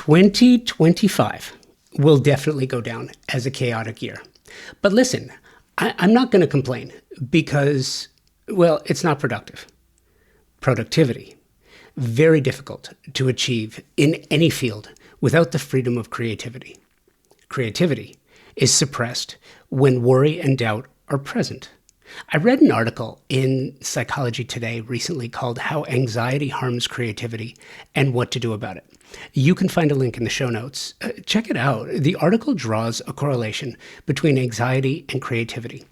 2025 will definitely go down as a chaotic year. But listen, I'm not going to complain because, well, it's not productive. Productivity, very difficult to achieve in any field without the freedom of creativity. Creativity is suppressed when worry and doubt are present. I read an article in Psychology Today recently called How Anxiety Harms Creativity and What to Do About It. You can find a link in the show notes. Check it out. The article draws a correlation between anxiety and creativity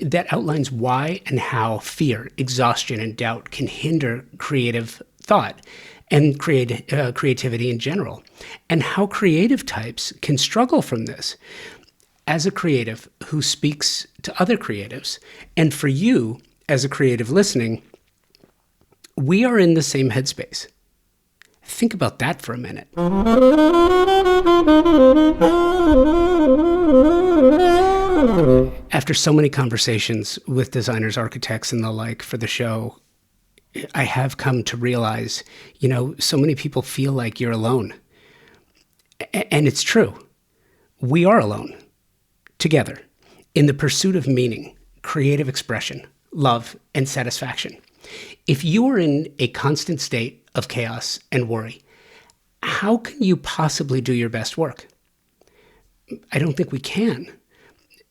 that outlines why and how fear, exhaustion, and doubt can hinder creative thought and creativity in general, and how creative types can struggle from this. As a creative who speaks to other creatives, and for you as a creative listening, we are in the same headspace. Think about that for a minute. After so many conversations with designers, architects, and the like for the show, I have come to realize, so many people feel like you're alone. And it's true. We are alone. Together, in the pursuit of meaning, creative expression, love, and satisfaction. If you are in a constant state of chaos and worry, how can you possibly do your best work? I don't think we can.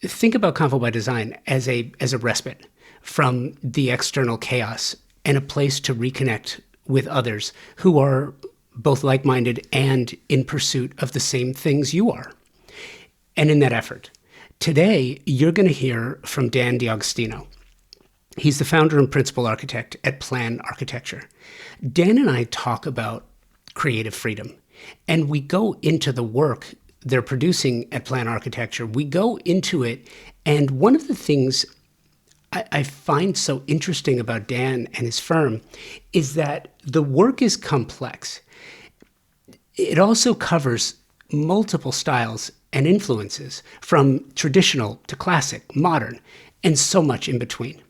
Think about Convo by Design as a respite from the external chaos and a place to reconnect with others who are both like-minded and in pursuit of the same things you are. And in that effort, today, you're going to hear from Dan D'Agostino. He's the founder and principal architect at Plan Architecture. Dan and I talk about creative freedom, and we go into the work they're producing at Plan Architecture. We go into it, and one of the things I find so interesting about Dan and his firm is that the work is complex. It also covers multiple styles and influences, from traditional to classic, modern, and so much in between.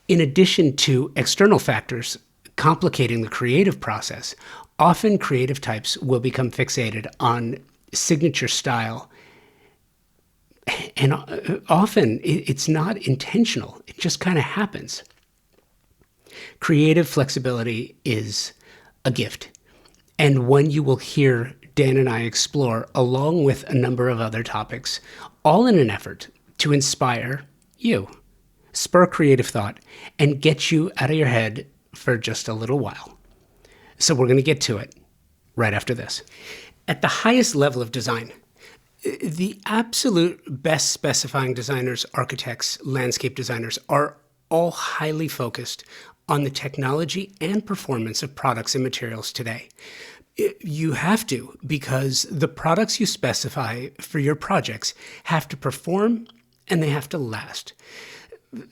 In addition to external factors complicating the creative process, often creative types will become fixated on signature style. And often it's not intentional. It just kind of happens. Creative flexibility is a gift. And one you will hear Dan and I explore along with a number of other topics, all in an effort to inspire you, spur creative thought, and get you out of your head for just a little while. So we're going to get to it right after this. At the highest level of design, the absolute best specifying designers, architects, landscape designers are all highly focused on the technology and performance of products and materials today. You have to, because the products you specify for your projects have to perform and they have to last.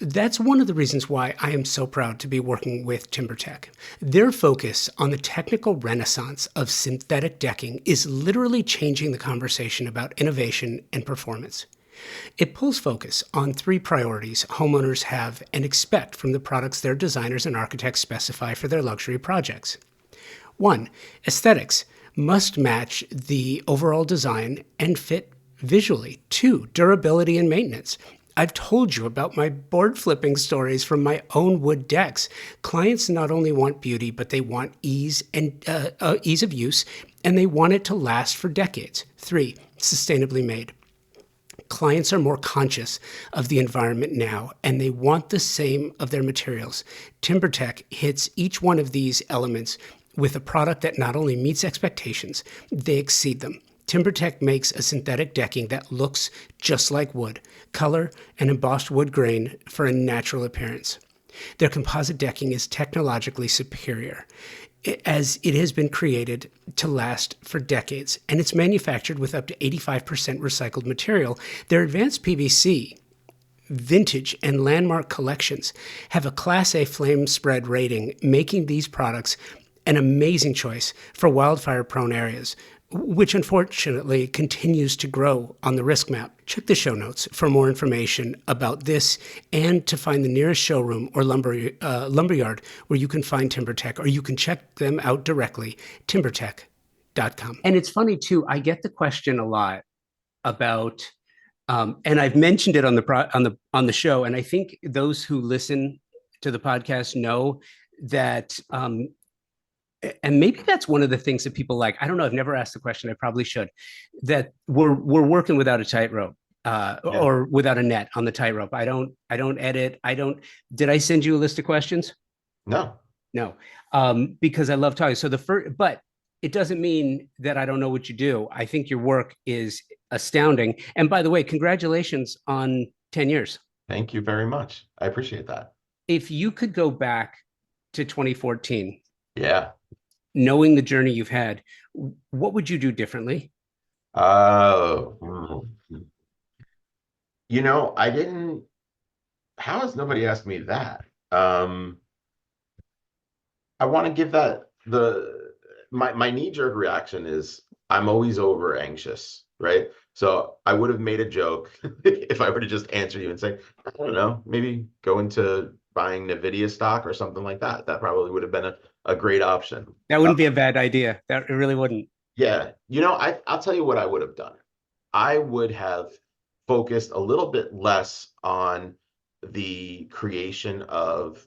That's one of the reasons why I am so proud to be working with TimberTech. Their focus on the technical renaissance of synthetic decking is literally changing the conversation about innovation and performance. It pulls focus on three priorities homeowners have and expect from the products their designers and architects specify for their luxury projects. 1, aesthetics must match the overall design and fit visually. 2, durability and maintenance. I've told you about my board flipping stories from my own wood decks. Clients not only want beauty, but they want ease and ease of use, and they want it to last for decades. 3, sustainably made. Clients are more conscious of the environment now, and they want the same of their materials. TimberTech hits each one of these elements with a product that not only meets expectations, they exceed them. TimberTech makes a synthetic decking that looks just like wood, color and embossed wood grain for a natural appearance. Their composite decking is technologically superior, as it has been created to last for decades, and it's manufactured with up to 85% recycled material. Their advanced PVC, vintage, and landmark collections have a Class A flame spread rating, making these products an amazing choice for wildfire-prone areas, which unfortunately continues to grow on the risk map. Check the show notes for more information about this and to find the nearest showroom or lumberyard where you can find TimberTech, or you can check them out directly, timbertech.com. Com. And it's funny too. I get the question a lot about, and I've mentioned it on the show, and I think those who listen to the podcast know that. And maybe that's one of the things that people like. I don't know. I've never asked the question. I probably should. That we're working without a tightrope. Yeah. Or without a net on the tightrope. I don't edit. I don't. Did I send you a list of questions? No. No, because I love talking. So the first, but it doesn't mean that I don't know what you do. I think your work is astounding. And by the way, congratulations on 10 years. Thank you very much. I appreciate that. If you could go back to 2014, Yeah. knowing the journey you've had, what would you do differently? Hmm. You know, I didn't, how has nobody asked me that? Um, I want to give that my knee-jerk reaction is I'm always over anxious, right? So I would have made a joke if I would have just answered you and say, I don't know, maybe go into buying Nvidia stock or something like that. That probably would have been a great option. That wouldn't be a bad idea. That it really wouldn't. Yeah, you know, I'll tell you what I would have done. I would have focused a little bit less on the creation of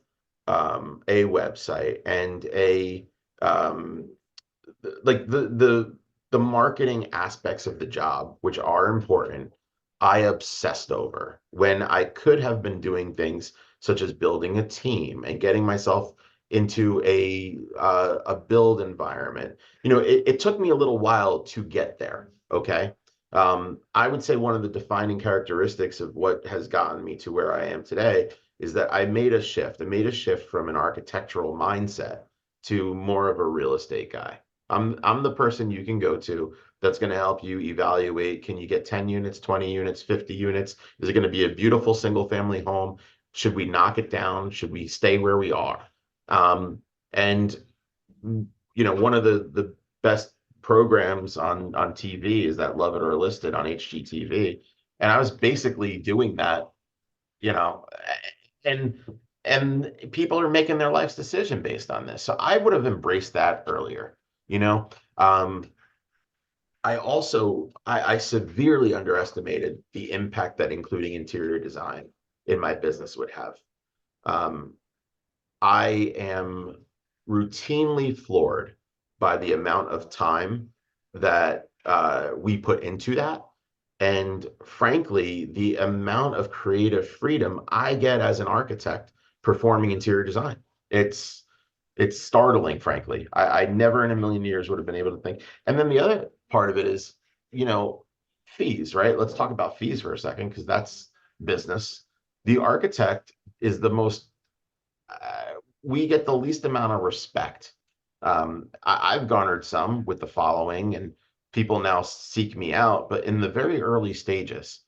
a website and a um, like the marketing aspects of the job, which are important. I obsessed over when I could have been doing things such as building a team and getting myself into a build environment. You know, it took me a little while to get there. Okay. I would say one of the defining characteristics of what has gotten me to where I am today is that I made a shift. I made a shift from an architectural mindset to more of a real estate guy. I'm the person you can go to that's going to help you evaluate, can you get 10 units, 20 units, 50 units? Is it going to be a beautiful single family home? Should we knock it down? Should we stay where we are? And you know, one of the best programs on TV is that Love It or List It on HGTV. And I was basically doing that, you know, and and people are making their life's decision based on this. So I would have embraced that earlier, you know. I severely underestimated the impact that including interior design in my business would have. Um, I am routinely floored by the amount of time that we put into that. And frankly, the amount of creative freedom I get as an architect performing interior design. It's it's startling, frankly. I never in a million years would have been able to think. And then the other part of it is, you know, fees, right? Let's talk about fees for a second, because that's business. The architect is the most we get the least amount of respect. I've garnered some with the following, and people now seek me out. But in the very early stages,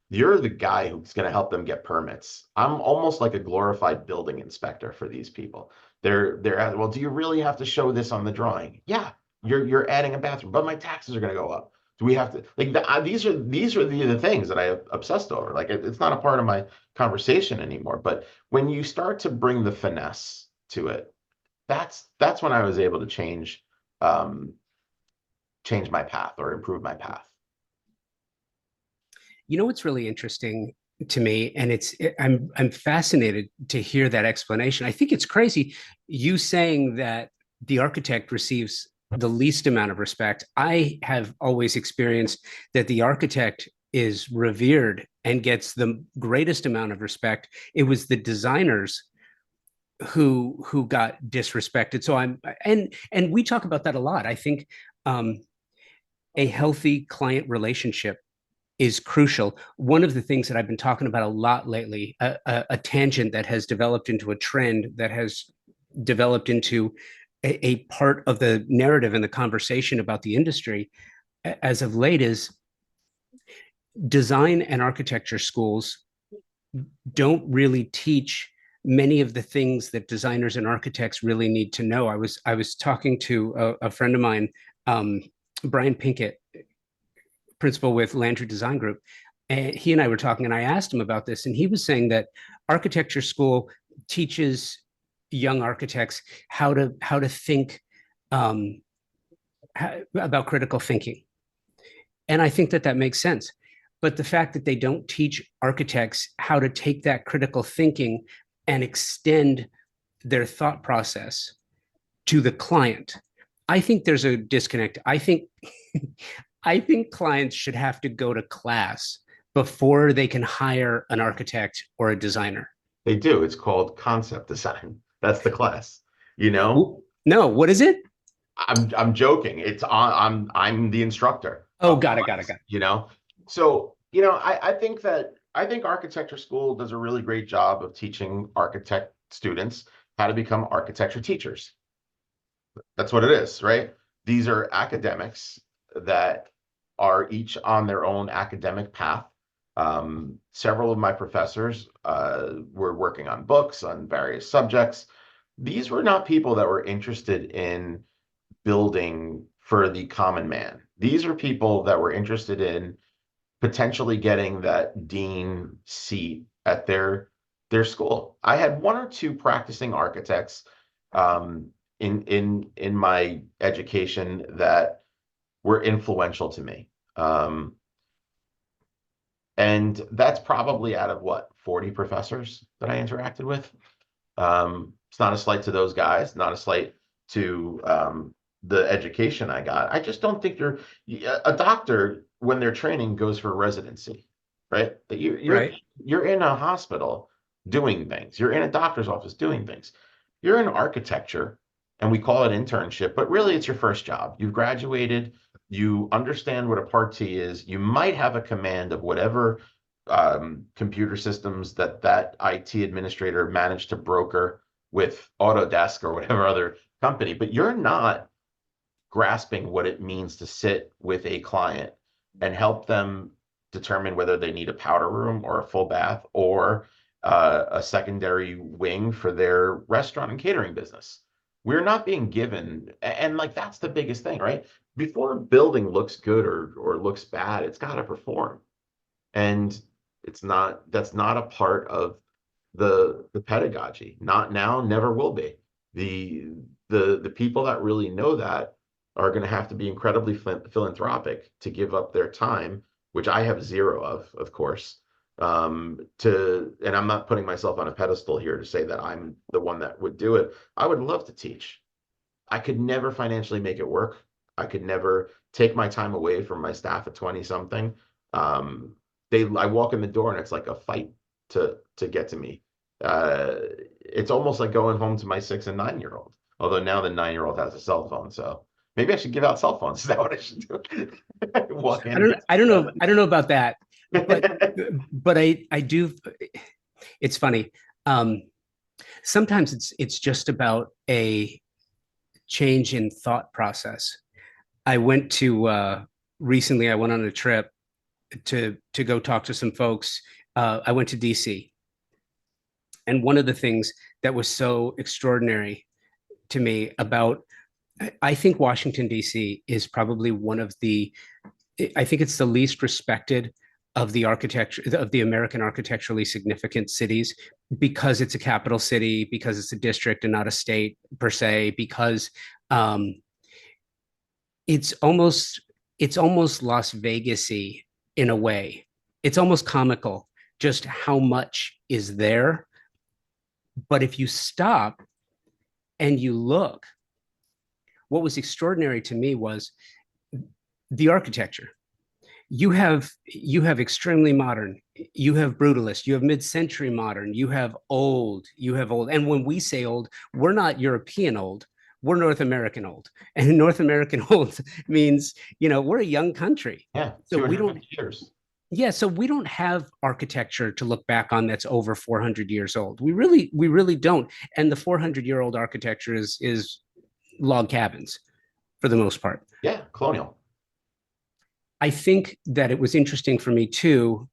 you're the guy who's going to help them get permits. I'm almost like a glorified building inspector for these people. They're at, well, do you really have to show this on the drawing? Yeah, you're adding a bathroom, but my taxes are going to go up. Do we have to like these are the things that I obsessed over. Like it's not a part of my conversation anymore. But when you start to bring the finesse to it, that's when I was able to um, change my path or improve my path. You know what's really interesting to me, and I'm fascinated to hear that explanation. I think it's crazy you saying that the architect receives the least amount of respect. I have always experienced that the architect is revered and gets the greatest amount of respect. It was the designers who got disrespected. So and we talk about that a lot. I think um, a healthy client relationship is crucial. One of the things that I've been talking about a lot lately, a tangent that has developed into a trend that has developed into a part of the narrative and the conversation about the industry as of late, is design and architecture schools don't really teach many of the things that designers and architects really need to know. I was talking to a friend of mine, Brian Pinkett, principal with Landry Design Group, and he and I were talking, and I asked him about this, and he was saying that architecture school teaches young architects how to think, um, about critical thinking. And I think that that makes sense. But the fact that they don't teach architects how to take that critical thinking and extend their thought process to the client, I think there's a disconnect. I think I think clients should have to go to class before they can hire an architect or a designer. They do. It's called concept design. That's the class. You know, No, what is it? I'm joking. It's on. I'm the instructor Oh, of the got it, got it, class. got it. You know, so I think that I think architecture school does a really great job of teaching architect students how to become architecture teachers. That's what it is, right? These are academics that are each on their own academic path. Several of my professors were working on books on various subjects. These were not people that were interested in building for the common man. These are people that were interested in potentially getting that dean seat at their school. I had one or two practicing architects um, in my education that were influential to me. And that's probably out of what, 40 professors that I interacted with. It's not a slight to those guys, not a slight to the education I got. I just don't think you're a doctor when they're training goes for residency, right? That Right. you're in a hospital doing things. You're in a doctor's office doing things. You're in architecture, and we call it internship, but really it's your first job. You've graduated. You understand what a Part-T is. You might have a command of whatever computer systems that IT administrator managed to broker with Autodesk or whatever other company, but you're not grasping what it means to sit with a client and help them determine whether they need a powder room or a full bath or a secondary wing for their restaurant and catering business. We're not being given, and like that's the biggest thing, right? Before a building looks good or looks bad, it's got to perform. And that's not a part of the pedagogy. Not now, never will be. The the people that really know that are going to have to be incredibly philanthropic to give up their time, which I have zero of course. To and I'm not putting myself on a pedestal here to say that I'm the one that would do it. I would love to teach. I could never financially make it work. I could never take my time away from my staff at 20 something. I walk in the door and it's like a fight to get to me. It's almost like going home to my 6 and 9 year old. Although now the 9 year old has a cell phone, so maybe I should give out cell phones. Is that what I should do? Walk in and I don't know about that, but I do. It's funny. Um, Sometimes it's just about a change in thought process. I went to recently. I went on a trip to go talk to some folks. I went to DC, and one of the things that was so extraordinary to me about I think Washington D.C. is probably one of the I think it's the least respected of the architecture of the American architecturally significant cities because it's a capital city, because it's a district and not a state per se, because um, it's almost it's almost Las Vegas-y in a way. It's almost comical just how much is there. But if you stop and you look, what was extraordinary to me was the architecture. You have extremely modern, you have brutalist, you have mid-century modern, you have old. And when we say old, we're not European old, we're North American old. And North American old means, we're a young country. yeah, So we don't 250 years. yeah, so we don't have architecture to look back on that's over 400 years old. We really don't. And the 400-year-old architecture is log cabins for the most part. Yeah, colonial. I think that it was interesting for me too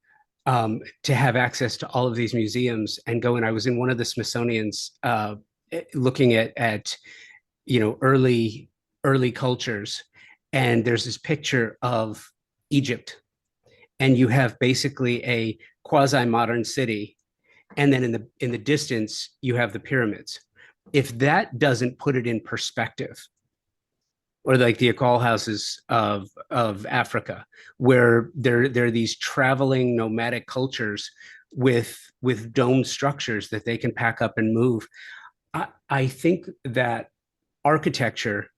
to have access to all of these museums and go. And I was in one of the Smithsonian's looking at early cultures, and there's this picture of Egypt, and you have basically a quasi modern city, and then in the distance you have the pyramids. If that doesn't put it in perspective, or like the Akal houses of Africa, where there are these traveling nomadic cultures with domed structures that they can pack up and move. I think that architecture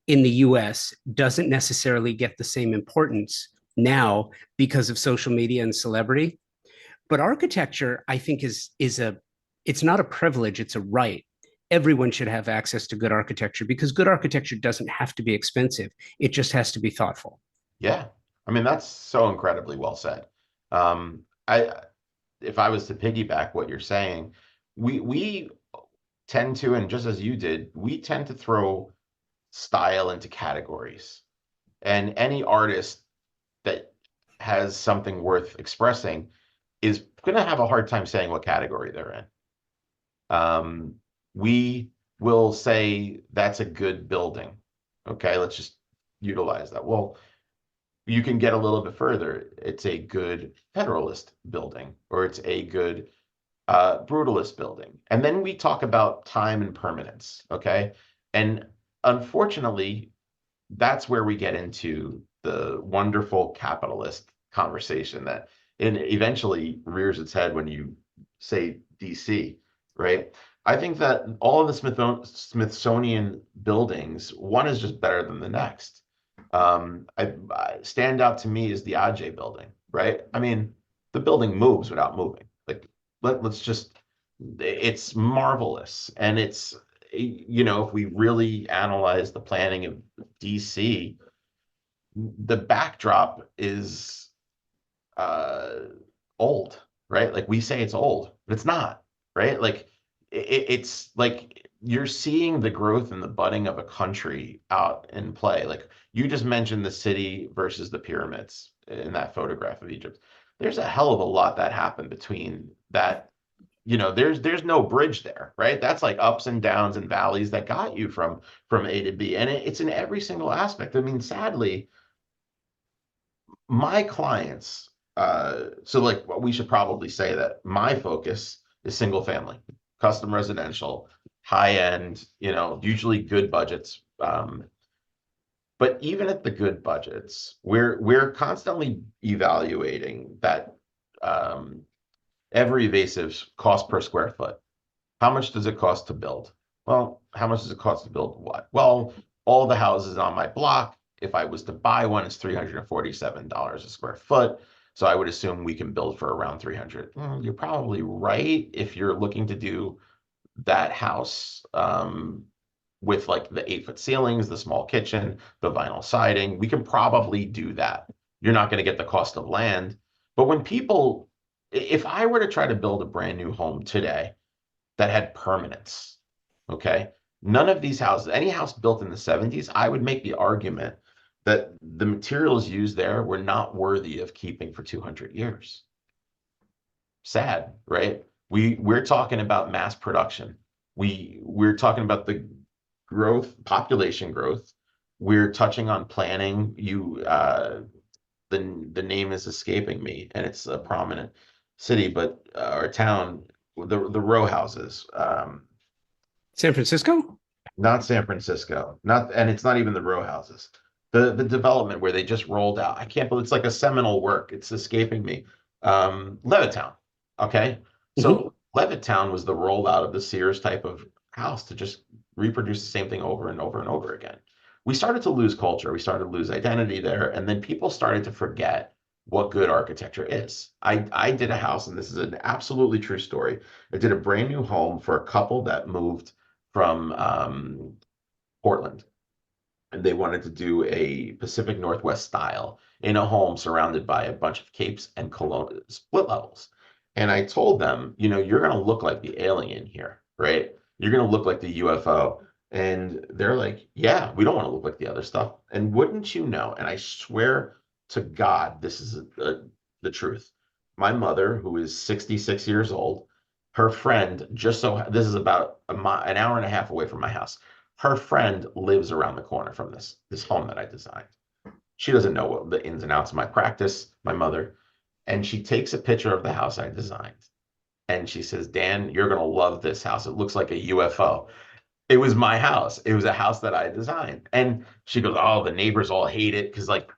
in the US doesn't necessarily get the same importance now because of social media and celebrity. But architecture, I think, is a it's not a privilege, it's a right. Everyone should have access to good architecture because good architecture doesn't have to be expensive. It just has to be thoughtful. Yeah. I mean, that's so incredibly well said. I if I was to piggyback what you're saying, we tend to, and just as you did, we tend to throw style into categories. And any artist that has something worth expressing is going to have a hard time saying what category they're in. We will say that's a good building. Okay, let's just utilize that. Well, you can get a little bit further. It's a good Federalist building, or it's a good brutalist building. And then we talk about time and permanence. Okay. And unfortunately, that's where we get into the wonderful capitalist conversation that eventually rears its head when you say DC, right? I think that all of the Smithsonian buildings, one is just better than the next. Stand out to me is the Aj building, right? I mean, the building moves without moving. Like, let's just, it's marvelous. And it's, if we really analyze the planning of DC, the backdrop is uh, old, right? Like we say it's old, but it's not, right? Like it's like you're seeing the growth and the budding of a country out in play. Like you just mentioned the city versus the pyramids in that photograph of Egypt. There's a hell of a lot that happened between that. There's no bridge there, right? That's like ups and downs and valleys that got you from A to B, and it's in every single aspect. I mean, sadly, my clients, so like we should probably say that my focus is single family, custom residential, high end, usually good budgets. But even at the good budgets, we're constantly evaluating that ever evasive cost per square foot. How much does it cost to build? Well, how much does it cost to build what? Well, all the houses on my block, if I was to buy one, it's $347 a square foot. So I would assume we can build for around 300. You're probably right if you're looking to do that house with like the 8-foot ceilings, the small kitchen, the vinyl siding. We can probably do that. You're not going to get the cost of land. But if I were to try to build a brand new home today, that had permanence. Okay. None of these houses, any house built in the 70s, I would make the argument that the materials used there were not worthy of keeping for 200 years. Sad, right? We're talking about mass production. We're talking about the population growth. We're touching on planning. The name is escaping me, and it's a prominent city, but or town, the row houses. San Francisco? Not San Francisco, not, and it's not even the row houses. The development where they just rolled out. I can't believe it's like a seminal work. It's escaping me. Levittown. Okay, Mm-hmm. so Levittown was the rollout of the Sears type of house to just reproduce the same thing over and over and over again. We started to lose culture. We started to lose identity there, and then people started to forget what good architecture is. I did a house, and this is an absolutely true story. I did a brand new home for a couple that moved from Portland, and they wanted to do a Pacific Northwest style in a home surrounded by a bunch of capes and colon split levels. And I told them, you're going to look like the alien here, right? You're going to look like the UFO. And they're like, yeah, we don't want to look like the other stuff. And wouldn't you know? And I swear to God, this is the truth. My mother, who is 66 years old, her friend, this is about an hour and a half away from my house. Her friend lives around the corner from this home that I designed. She doesn't know what the ins and outs of my practice, my mother, and she takes a picture of the house I designed. And she says, Dan, you're going to love this house. It looks like a UFO. It was my house. It was a house that I designed. And she goes, "Oh, the neighbors all hate it." Because like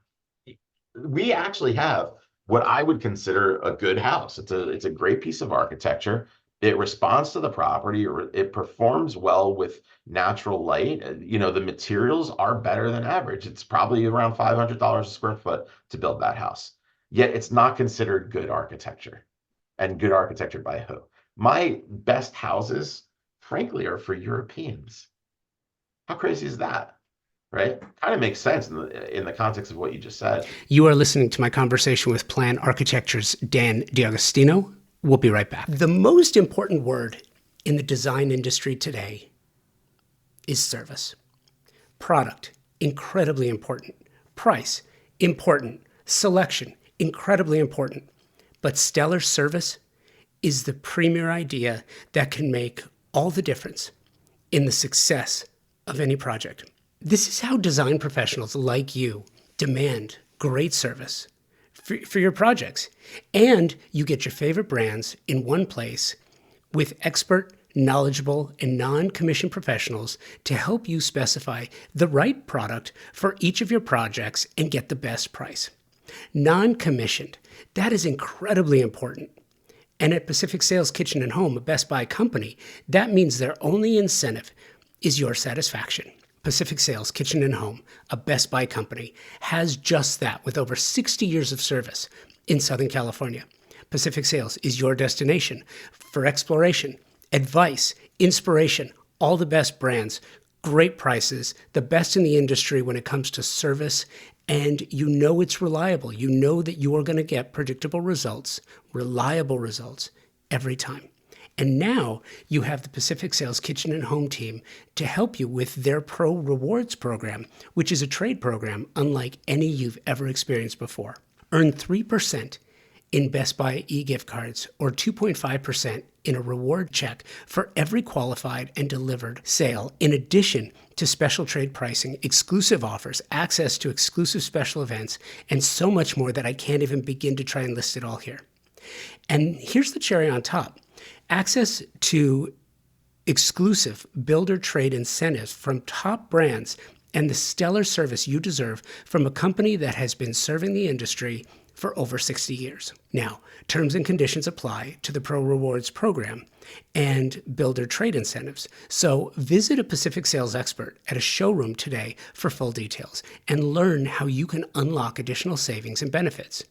we actually have what I would consider a good house. It's a great piece of architecture. It responds to the property, or it performs well with natural light. You know, the materials are better than average. It's probably around $500 a square foot to build that house. Yet it's not considered good architecture. And good architecture by who? My best houses, frankly, are for Europeans. How crazy is that? Right? Kind of makes sense in the context of what you just said. You are listening to my conversation with Plan Architecture's Dan D'Agostino. We'll be right back. The most important word in the design industry today is service. Product, incredibly important. Price, important. Selection, incredibly important. But stellar service is the premier idea that can make all the difference in the success of any project. This is how design professionals like you demand great service for your projects. And you get your favorite brands in one place with expert, knowledgeable, and non-commissioned professionals to help you specify the right product for each of your projects and get the best price. Non-commissioned, that is incredibly important. And at Pacific Sales Kitchen and Home, a Best Buy company, that means their only incentive is your satisfaction. Pacific Sales Kitchen and Home, a Best Buy company, has just that with over 60 years of service in Southern California. Pacific Sales is your destination for exploration, advice, inspiration, all the best brands, great prices, the best in the industry when it comes to service, and you know it's reliable. You know that you are going to get predictable results, reliable results every time. And now you have the Pacific Sales Kitchen and Home team to help you with their Pro Rewards program, which is a trade program unlike any you've ever experienced before. Earn 3% in Best Buy e-gift cards or 2.5% in a reward check for every qualified and delivered sale, in addition to special trade pricing, exclusive offers, access to exclusive special events, and so much more that I can't even begin to try and list it all here. And here's the cherry on top. Access to exclusive builder trade incentives from top brands and the stellar service you deserve from a company that has been serving the industry for over 60 years. Now, terms and conditions apply to the Pro Rewards program and builder trade incentives. So visit a Pacific Sales expert at a showroom today for full details and learn how you can unlock additional savings and benefits.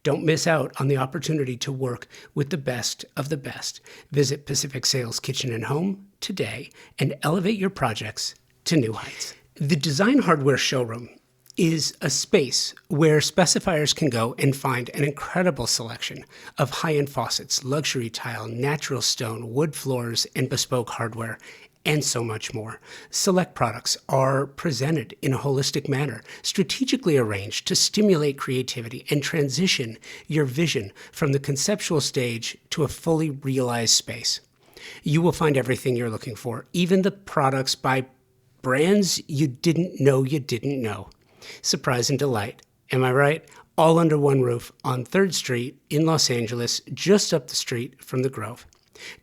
Don't miss out on the opportunity to work with the best of the best. Visit Pacific Sales Kitchen and Home today and elevate your projects to new heights. The Design Hardware Showroom is a space where specifiers can go and find an incredible selection of high-end faucets, luxury tile, natural stone, wood floors, and bespoke hardware, and so much more. Select products are presented in a holistic manner, strategically arranged to stimulate creativity and transition your vision from the conceptual stage to a fully realized space. You will find everything you're looking for, even the products by brands you didn't know you didn't know. Surprise and delight. Am I right? All under one roof on 3rd Street in Los Angeles, just up the street from the Grove.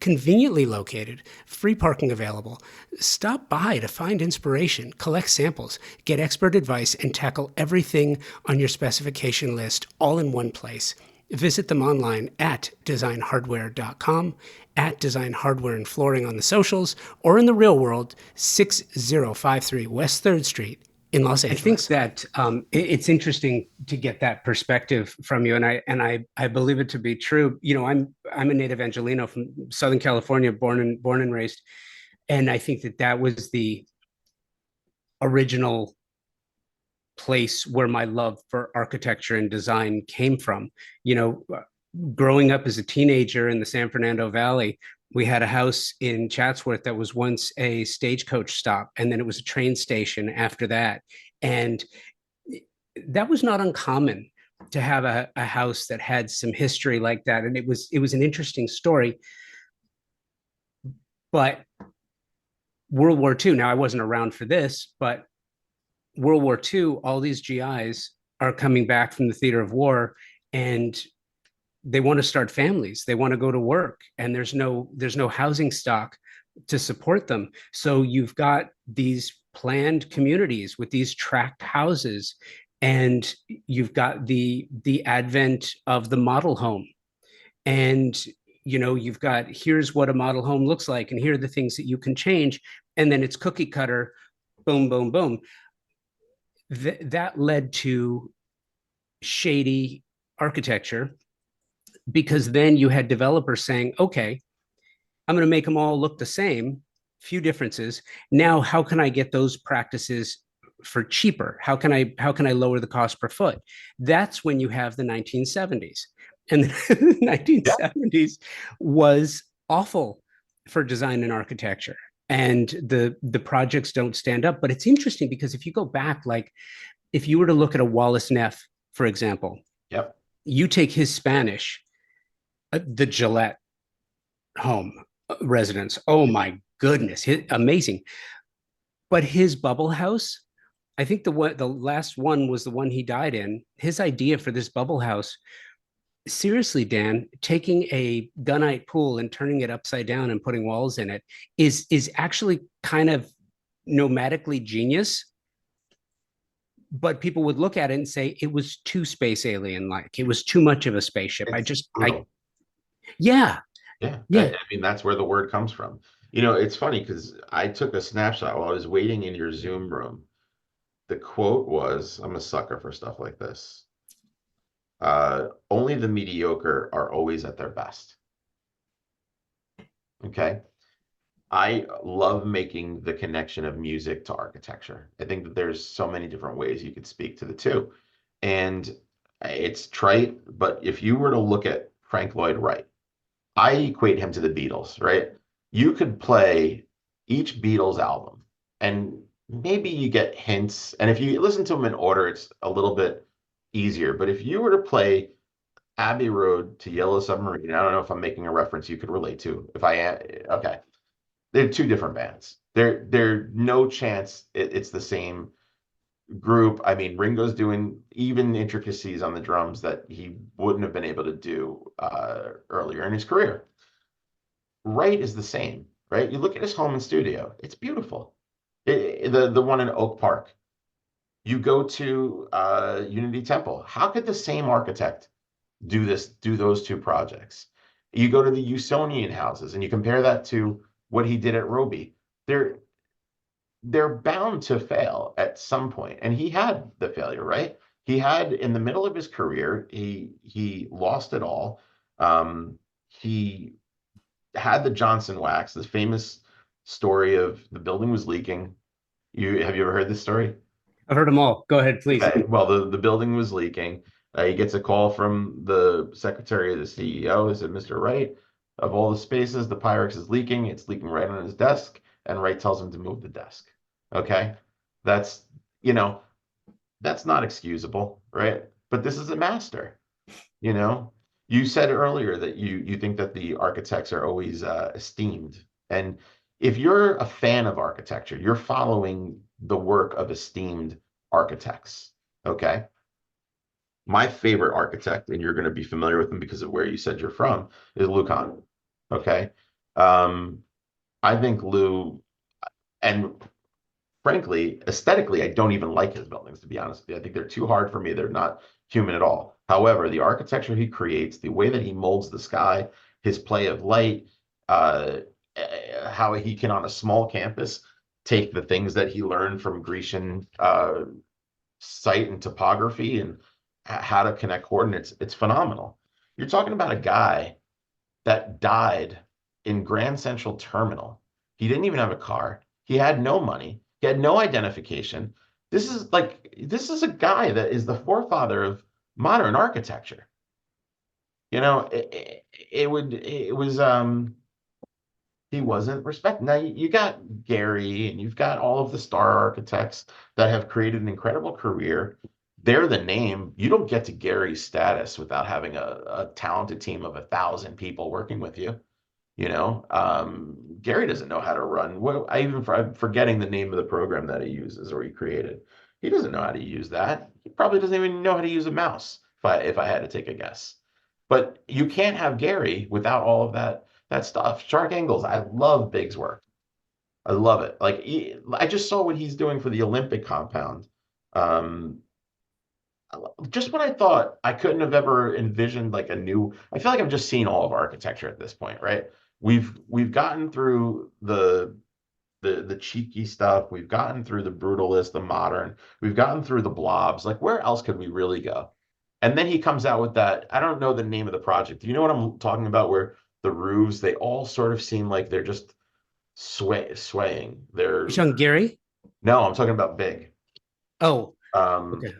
Conveniently located, free parking available. Stop by to find inspiration, collect samples, get expert advice, and tackle everything on your specification list all in one place. Visit them online at designhardware.com, at Design Hardware and Flooring on the socials, or in the real world, 6053 West 3rd Street in Los Angeles. I think that it's interesting to get that perspective from you, and I believe it to be true. You know, I'm a native Angelino from Southern California, born and raised, and I think that was the original place where my love for architecture and design came from. You know, growing up as a teenager in the San Fernando Valley, we had a house in Chatsworth that was once a stagecoach stop, and then it was a train station after that. And that was not uncommon to have a house that had some history like that. And it was an interesting story. But World War II, now I wasn't around for this, but World War II, all these GIs are coming back from the theater of war, and they want to start families. They want to go to work, and there's no housing stock to support them. So you've got these planned communities with these tract houses, and you've got the advent of the model home. And you've got, here's what a model home looks like, and here are the things that you can change, and then it's cookie cutter, boom, boom, boom. That led to shady architecture, because then you had developers saying, okay, I'm going to make them all look the same, few differences. Now, how can I get those practices for cheaper? How can I lower the cost per foot? That's when you have the 1970s. And the Yeah. 1970s was awful for design and architecture. And the projects don't stand up. But it's interesting because if you go back, like if you were to look at a Wallace Neff, for example, Yep. you take his Spanish, the Gillette home residence. Oh my goodness, amazing. But his bubble house, I think the last one was the one he died in. His idea for this bubble house, seriously, Dan, taking a gunite pool and turning it upside down and putting walls in it is actually kind of nomadically genius. But people would look at it and say it was too space alien like. It was too much of a spaceship. It's I, brutal. yeah, Yeah. yeah. I mean, that's where the word comes from. It's funny because I took a snapshot while I was waiting in your Zoom room. The quote was, I'm a sucker for stuff like this. Only the mediocre are always at their best. Okay. I love making the connection of music to architecture. I think that there's so many different ways you could speak to the two. And it's trite, but if you were to look at Frank Lloyd Wright, I equate him to the Beatles, right? You could play each Beatles album and maybe you get hints. And if you listen to them in order, it's a little bit easier. But if you were to play Abbey Road to Yellow Submarine, I don't know if I'm making a reference you could relate to. If I am, okay. They're two different bands. They're no chance it's the same group. I mean, Ringo's doing even intricacies on the drums that he wouldn't have been able to do earlier in his career. Wright is the same, right? You look at his home and studio; it's beautiful. The one in Oak Park. You go to Unity Temple. How could the same architect do those two projects? You go to the Usonian houses and you compare that to what he did at Roby. They're they're bound to fail at some point, and he had the failure, right? He had in the middle of his career, he lost it all. He had the Johnson wax, this famous story of the building was leaking. You ever heard this story? I've heard them all. Go ahead, please. Okay, well, the building was leaking. He gets a call from the secretary of the CEO. He said, Mr. Wright, of all the spaces, the Pyrex is leaking. It's leaking right on his desk. And Wright tells him to move the desk. Okay. That's, you know, that's not excusable, right? But this is a master, you know. You said earlier that you think that the architects are always esteemed. And if you're a fan of architecture, you're following the work of esteemed architects. Okay. My favorite architect, and you're going to be familiar with him because of where you said you're from, is Lou Kahn. Okay. Um, I think Lou, and frankly, aesthetically, I don't even like his buildings, to be honest with you. I think they're too hard for me. They're not human at all. However, the architecture he creates, the way that he molds the sky, his play of light, uh, how he can, on a small campus, take the things that he learned from Grecian site and topography and how to connect coordinates, it's phenomenal. You're talking about a guy that died in Grand Central Terminal. He didn't even have a car. He had no money. He had no identification. This is a guy that is the forefather of modern architecture. It was he wasn't respected. Now you got Gary and you've got all of the star architects that have created an incredible career. They're the name. You don't get to Gary's status without having a talented team of 1,000 people working with you. Gary doesn't know how to run. I'm forgetting the name of the program that he uses or he created. He doesn't know how to use that. He probably doesn't even know how to use a mouse. If I had to take a guess, but you can't have Gary without all of that stuff. Shark angles. I love Big's work. I love it. Like I just saw what he's doing for the Olympic compound. Um, just when I thought I couldn't have ever envisioned like a new, I feel like I've just seen all of architecture at this point, right? We've gotten through the cheeky stuff. We've gotten through the brutalist, the modern. We've gotten through the blobs. Like where else could we really go? And then he comes out with that. I don't know the name of the project. Do you know what I'm talking about? Where the roofs, they all sort of seem like they're just swaying. You They're talking Gary? no, I'm talking about big. Oh, Um, okay.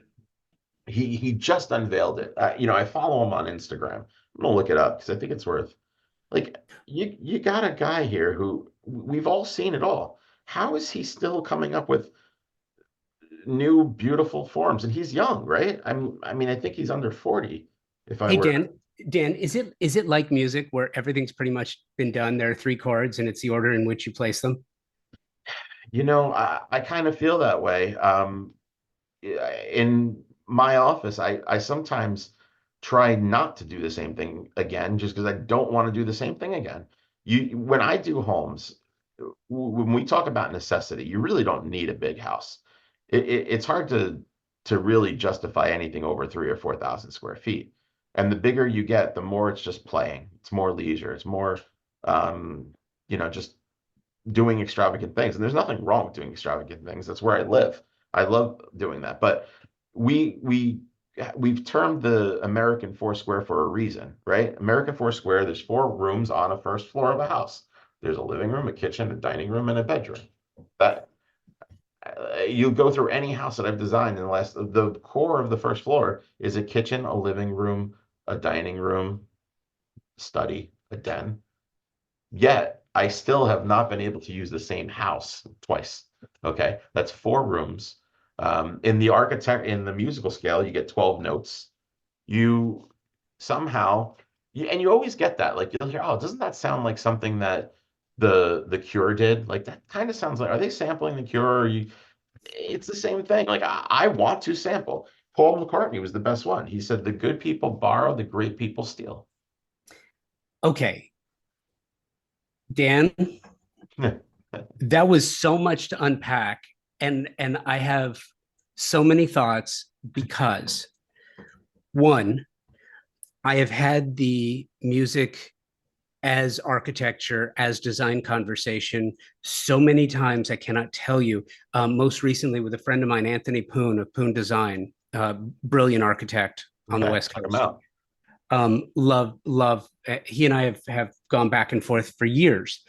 he just unveiled it. I follow him on Instagram. I'm gonna look it up because I think it's worth like you got a guy here who we've all seen it all. How is he still coming up with new beautiful forms? And he's young, right? I mean, I think he's under 40, if I Hey were. Dan, is it like music where everything's pretty much been done? There are three chords and it's the order in which you place them. I kind of feel that way. In my office, I sometimes try not to do the same thing again, just because I don't want to do the same thing again. When I do homes, when we talk about necessity, you really don't need a big house. It's hard to really justify anything over 3 or 4 thousand square feet. And the bigger you get, the more it's just playing. It's more leisure. It's more, just doing extravagant things. And there's nothing wrong with doing extravagant things. That's where I live. I love doing that. But we we we've termed the American Foursquare for a reason, right? American Foursquare, there's 4 rooms on a first floor of a house. There's a living room, a kitchen, a dining room, and a bedroom. That You go through any house that I've designed in the core of the first floor is a kitchen, a living room, a dining room, study, a den. Yet I still have not been able to use the same house twice. Okay, that's 4 rooms. In the musical scale, you get 12 notes. You somehow, and you always get that. Like you'll hear, oh, doesn't that sound like something that the Cure did? Like that kind of sounds like, are they sampling the Cure? It's the same thing. Like I want to sample. Paul McCartney was the best one. He said, "The good people borrow, the great people steal." Okay, Dan, that was so much to unpack, and I have so many thoughts because one, I have had the music as architecture, as design conversation so many times I cannot tell you. Most recently with a friend of mine, Anthony Poon of Poon Design, brilliant architect on the Okay, West check them Coast. out. Love. He and I have gone back and forth for years.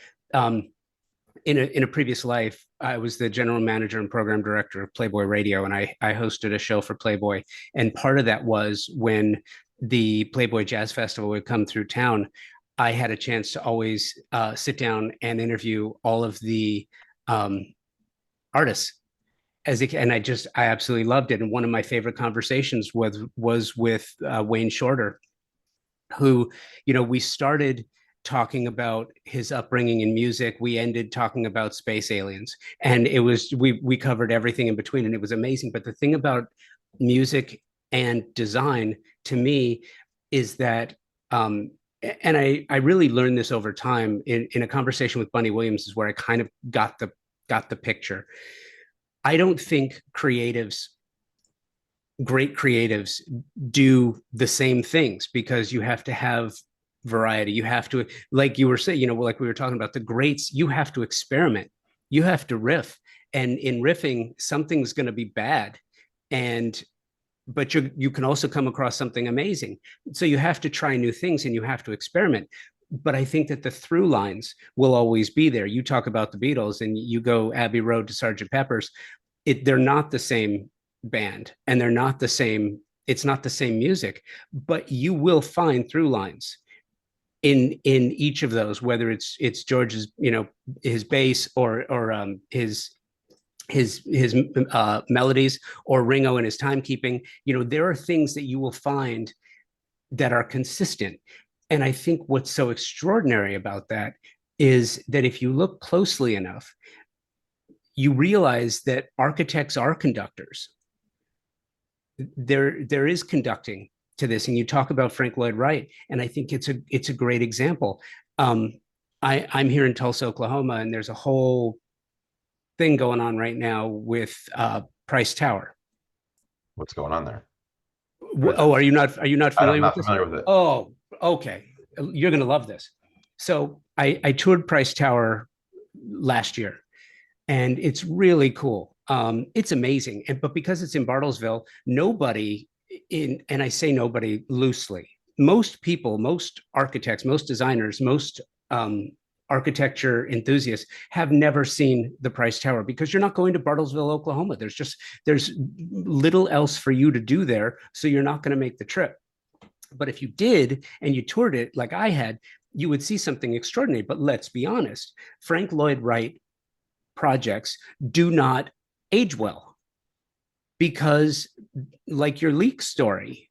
In a previous life, I was the general manager and program director of Playboy Radio, and I hosted a show for Playboy. And part of that was when the Playboy Jazz Festival would come through town, I had a chance to always sit down and interview all of the um, artists. And I absolutely loved it. And one of my favorite conversations was with Wayne Shorter, who, we started talking about his upbringing in music. We ended talking about space aliens, and we covered everything in between, and it was amazing. But the thing about music and design to me is that, and I really learned this over time in a conversation with Bunny Williams, is where I kind of got the picture. I don't think great creatives do the same things, because you have to have variety. You have to, like you were saying, like we were talking about the greats, you have to experiment. You have to riff. And in riffing, something's going to be bad. And but you can also come across something amazing. So you have to try new things and you have to experiment. But I think that the through lines will always be there. You talk about the Beatles and you go Abbey Road to Sergeant Pepper's. They're not the same band, and they're not the same. It's not the same music, but you will find through lines in each of those, whether it's George's, his bass, or his melodies, or Ringo and his timekeeping. There are things that you will find that are consistent. And I think what's so extraordinary about that is that if you look closely enough, you realize that architects are conductors. There is conducting to this, and you talk about Frank Lloyd Wright, and I think it's a great example. I'm here in Tulsa, Oklahoma, and there's a whole thing going on right now with Price Tower. What's going on there? Or Oh, that's, are you not I'm familiar with not this? familiar with it. Oh, okay. You're going to love this. So I toured Price Tower last year, and it's really cool. It's amazing, but because it's in Bartlesville, nobody and I say nobody loosely, most people, most architects, most designers, most um, architecture enthusiasts have never seen the Price Tower because you're not going to Bartlesville, Oklahoma. There's little else for you to do there, so you're not going to make the trip. But if you did and you toured it like I had, you would see something extraordinary. But let's be honest, Frank Lloyd Wright projects do not age well because, like your leak story,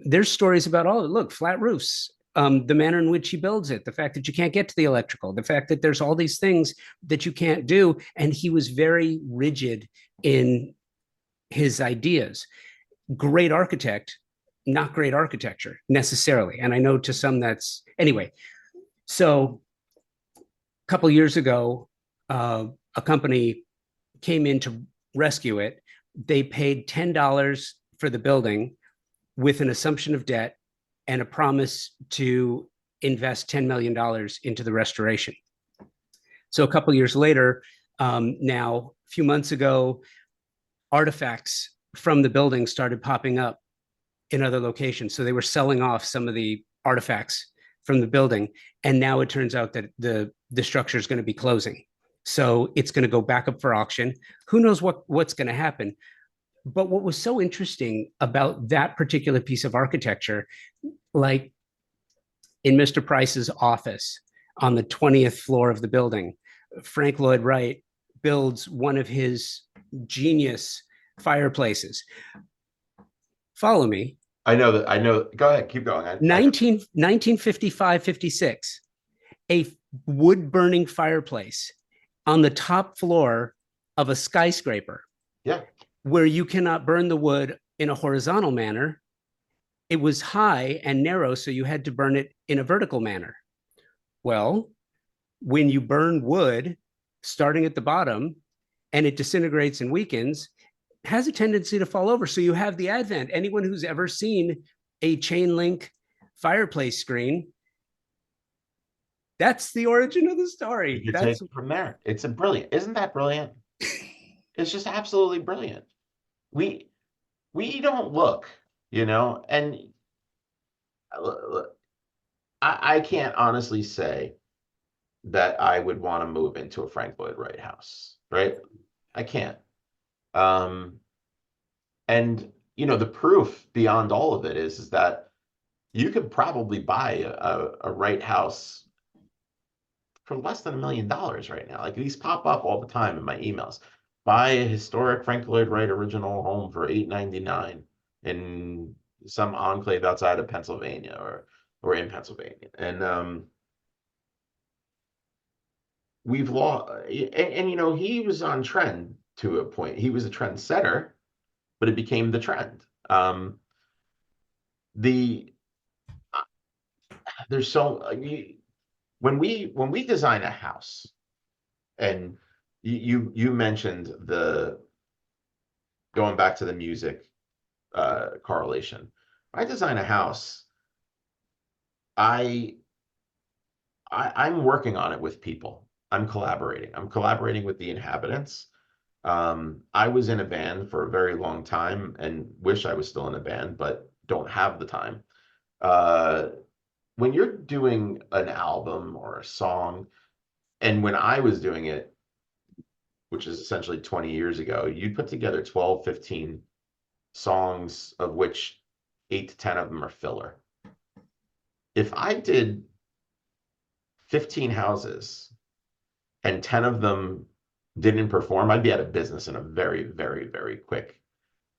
there's stories about, oh, look, flat roofs, the manner in which he builds it, the fact that you can't get to the electrical, the fact that there's all these things that you can't do. And he was very rigid in his ideas. Great architect, not great architecture necessarily. And I know to some that's anyway. So a couple of years ago, a company came in to rescue it. They paid $10 for the building with an assumption of debt and a promise to invest $10 million into the restoration. So a couple of years later, now a few months ago, artifacts from the building started popping up in other locations. So they were selling off some of the artifacts from the building. And now it turns out that the structure is going to be closing. So it's going to go back up for auction. Who knows what's going to happen? But what was so interesting about that particular piece of architecture, like in Mr. Price's office on the 20th floor of the building, Frank Lloyd Wright builds one of his genius fireplaces. Follow me. I know that. I know. Go ahead. Keep going. 1955, 56, a wood burning fireplace on the top floor of a skyscraper. Yeah. Where you cannot burn the wood in a horizontal manner. It was high and narrow, so you had to burn it in a vertical manner. Well, when you burn wood starting at the bottom and it disintegrates and weakens, has a tendency to fall over. So you have the advent. Anyone who's ever seen a chain link fireplace screen, that's the origin of the story. You take That's it from there. It's a brilliant. Isn't that brilliant? It's just absolutely brilliant. We we don't look, and I can't honestly say that I would want to move into a Frank Lloyd Wright house, right? I can't. Um, and the proof beyond all of it is that you could probably buy a Wright house for less than $1 million right now. Like these pop up all the time in my emails. Buy a historic Frank Lloyd Wright original home for $899 in some enclave outside of Pennsylvania or in Pennsylvania. And we've lost, and he was on trend to a point. He was a trendsetter, but it became the trend. The there's so when we design a house, and you mentioned the going back to the music correlation. When I design a house, I, I'm working on it with people. I'm collaborating. I'm collaborating with the inhabitants. I was in a band for a very long time and wish I was still in a band, but don't have the time. Uh, when you're doing an album or a song, and when I was doing it, which is essentially 20 years ago, you'd put together 12, 15 songs, of which 8 to 10 of them are filler. If I did 15 houses and 10 of them didn't perform, I'd be out of business in a very, very, very quick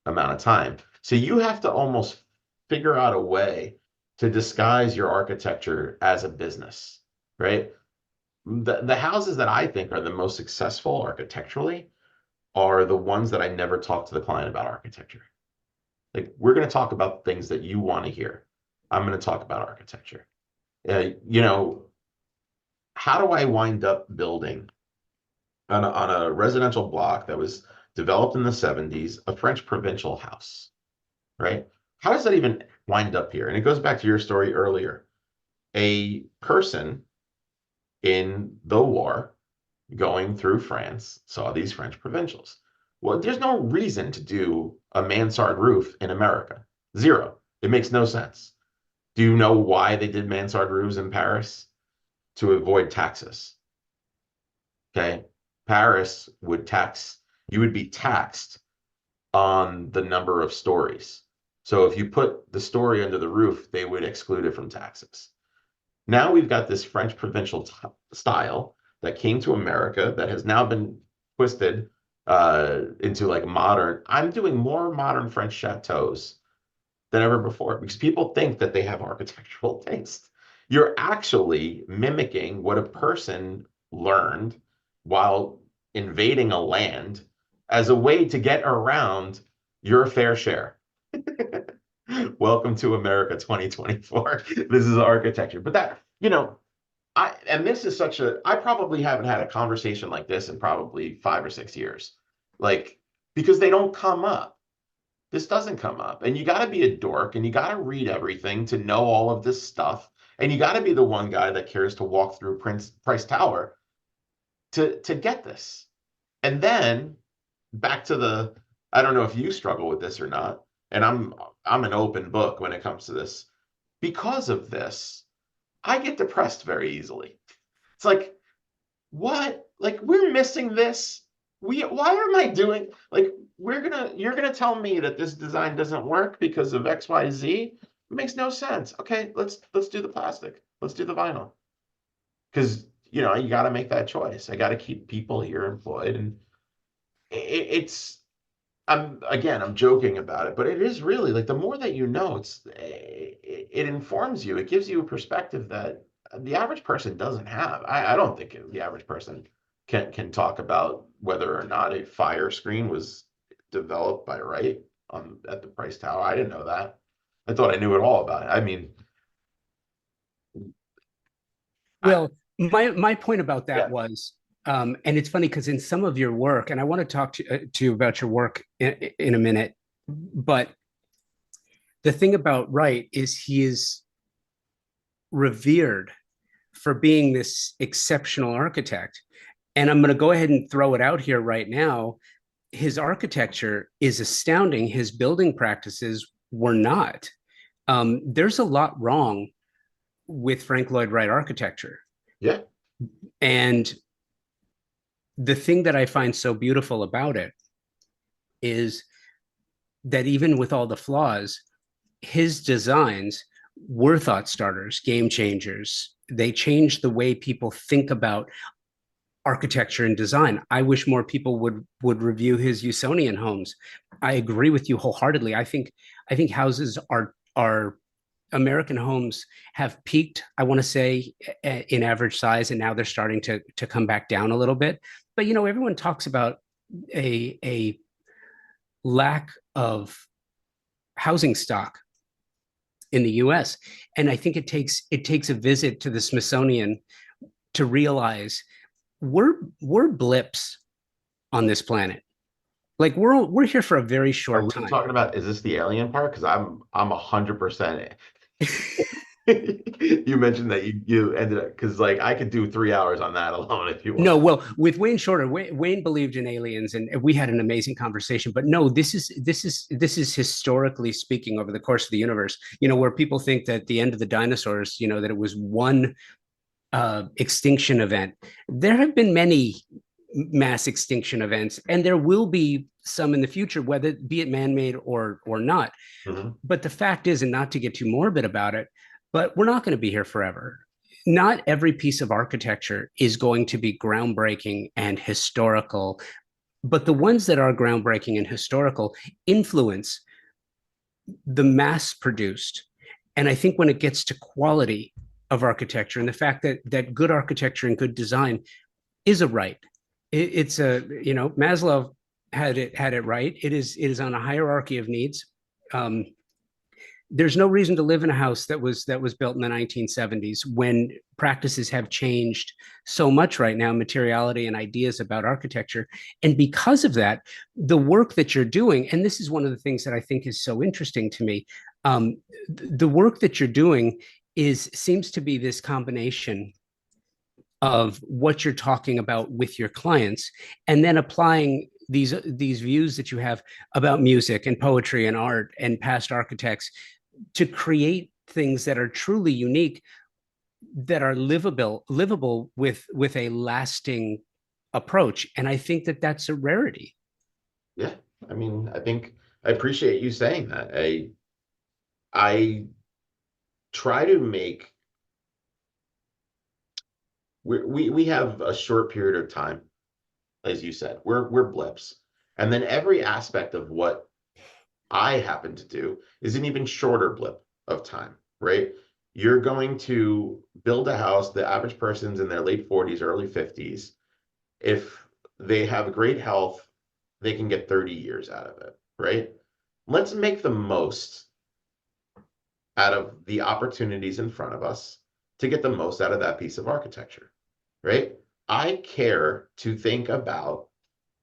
amount of time. So you have to almost figure out a way to disguise your architecture as a business, right? The houses that I think are the most successful architecturally are the ones that I never talk to the client about architecture. Like, we're going to talk about things that you want to hear. I'm going to talk about architecture. Uh, you know, how do I wind up building on a residential block that was developed in the 70s, a French provincial house, right? How does that even wind up here? And it goes back to your story earlier. A person in the war going through France saw these French provincials. Well, there's no reason to do a mansard roof in America. Zero. It makes no sense. Do you know why they did mansard roofs in Paris? To avoid taxes. Okay. Paris would tax, you would be taxed on the number of stories. So if you put the story under the roof, they would exclude it from taxes. Now we've got this French provincial style that came to America that has now been twisted into like modern. I'm doing more modern French chateaus than ever before because people think that they have architectural taste. You're actually mimicking what a person learned while invading a land as a way to get around your fair share. Welcome to America 2024. This is architecture. But that, and this is such a, I probably haven't had a conversation like this in probably 5 or 6 years. Like, because they don't come up. This doesn't come up. And you got to be a dork and you got to read everything to know all of this stuff. And you got to be the one guy that cares to walk through Price Tower to get this. And then back to the, I don't know if you struggle with this or not. And I'm an open book when it comes to this. Because of this, I get depressed very easily. It's like, what? Like we're missing this. Why am I doing like you're gonna tell me that this design doesn't work because of XYZ? It makes no sense. Okay, let's do the plastic. Let's do the vinyl. Because you got to make that choice. I got to keep people here employed, and it's I'm joking about it, but it is really like the more that you know, it informs you. It gives you a perspective that the average person doesn't have. I don't think the average person can talk about whether or not a fire screen was developed by Wright at the Price Tower. I didn't know that. I thought I knew it all about it. I mean, I, Well, my point about that yeah, was, and it's funny because in some of your work, and I want to talk to you about your work in a minute, but the thing about Wright is he is revered for being this exceptional architect. And I'm going to go ahead and throw it out here right now. His architecture is astounding. His building practices were not. There's a lot wrong with Frank Lloyd Wright architecture. yeah. And the thing that I find so beautiful about it is that even with all the flaws, his designs were thought starters, game changers. They changed the way people think about architecture and design. I wish more people would review his Usonian homes. I agree with you wholeheartedly. I think houses are American homes have peaked, I want to say, in average size, and now they're starting to come back down a little bit. But everyone talks about a lack of housing stock in the U.S., and I think it takes a visit to the Smithsonian to realize we're blips on this planet. Like we're here for a very Are short we time. talking about, is this the alien part? Because I'm 100%. You mentioned that you ended up because like I could do 3 hours on that alone if you No, want. well, with Wayne Shorter, Wayne believed in aliens, and we had an amazing conversation. But no, this is historically speaking over the course of the universe. Where people think that the end of the dinosaurs, that it was one extinction event. There have been many mass extinction events, and there will be some in the future, whether be it man-made or not. Mhm. But the fact is, and not to get too morbid about it, but we're not going to be here forever. Not every piece of architecture is going to be groundbreaking and historical, but the ones that are groundbreaking and historical influence the mass produced. And I think when it gets to quality of architecture and the fact that good architecture and good design is a right, it's a Maslow had it right. It is on a hierarchy of needs. Um, there's no reason to live in a house that was built in the 1970s when practices have changed so much right now, materiality and ideas about architecture. And because of that, the work that you're doing, and this is one of the things that I think is so interesting to me, the work that you're doing is seems to be this combination of what you're talking about with your clients and then applying these views that you have about music and poetry and art and past architects to create things that are truly unique, that are livable with a lasting approach. And I think that that's a rarity. Yeah, I mean, I think I appreciate you saying that. I try to make we have a short period of time, as you said. We're blips. And then every aspect of what I happen to do is an even shorter blip of time, right? You're going to build a house, the average person's in their late 40s, early 50s. If they have great health, they can get 30 years out of it, right? Let's make the most out of the opportunities in front of us to get the most out of that piece of architecture, right? I care to think about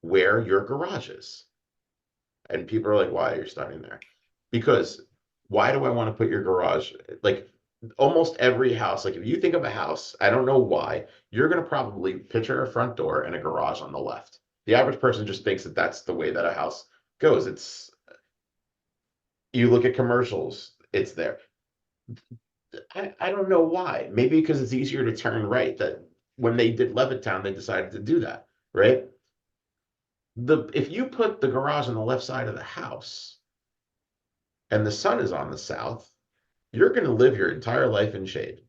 where your garage is. And people are like, why are you starting there? Because why do I want to put your garage? Like almost every house, like if you think of a house, I don't know why, you're going to probably picture a front door and a garage on the left. The average person just thinks that that's the way that a house goes. It's, you look at commercials, it's there. I don't know why. Maybe because it's easier to turn right. That when they did Levittown, they decided to do that, right? If you put the garage on the left side of the house and the sun is on the south, you're going to live your entire life in shade.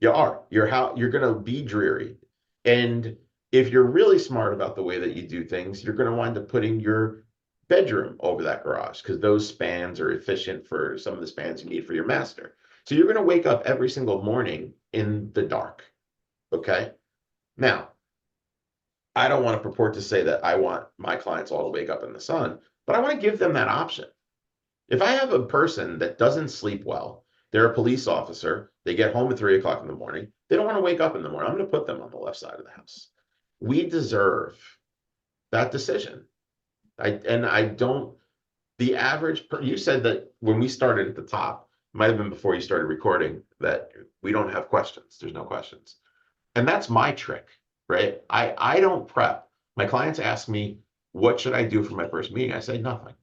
You are. You're going to be dreary. And if you're really smart about the way that you do things, you're going to wind up putting your bedroom over that garage because those spans are efficient for some of the spans you need for your master. So you're going to wake up every single morning in the dark. Okay. Now, I don't want to purport to say that I want my clients all to wake up in the sun, but I want to give them that option. If I have a person that doesn't sleep well, they're a police officer, they get home at 3 o'clock in the morning, they don't want to wake up in the morning. I'm going to put them on the left side of the house. We deserve that decision. I don't, the average, you said that when we started at the top, might have been before you started recording, that we don't have questions. There's no questions. And that's my trick, right? I don't prep. My clients ask me, what should I do for my first meeting? I say nothing.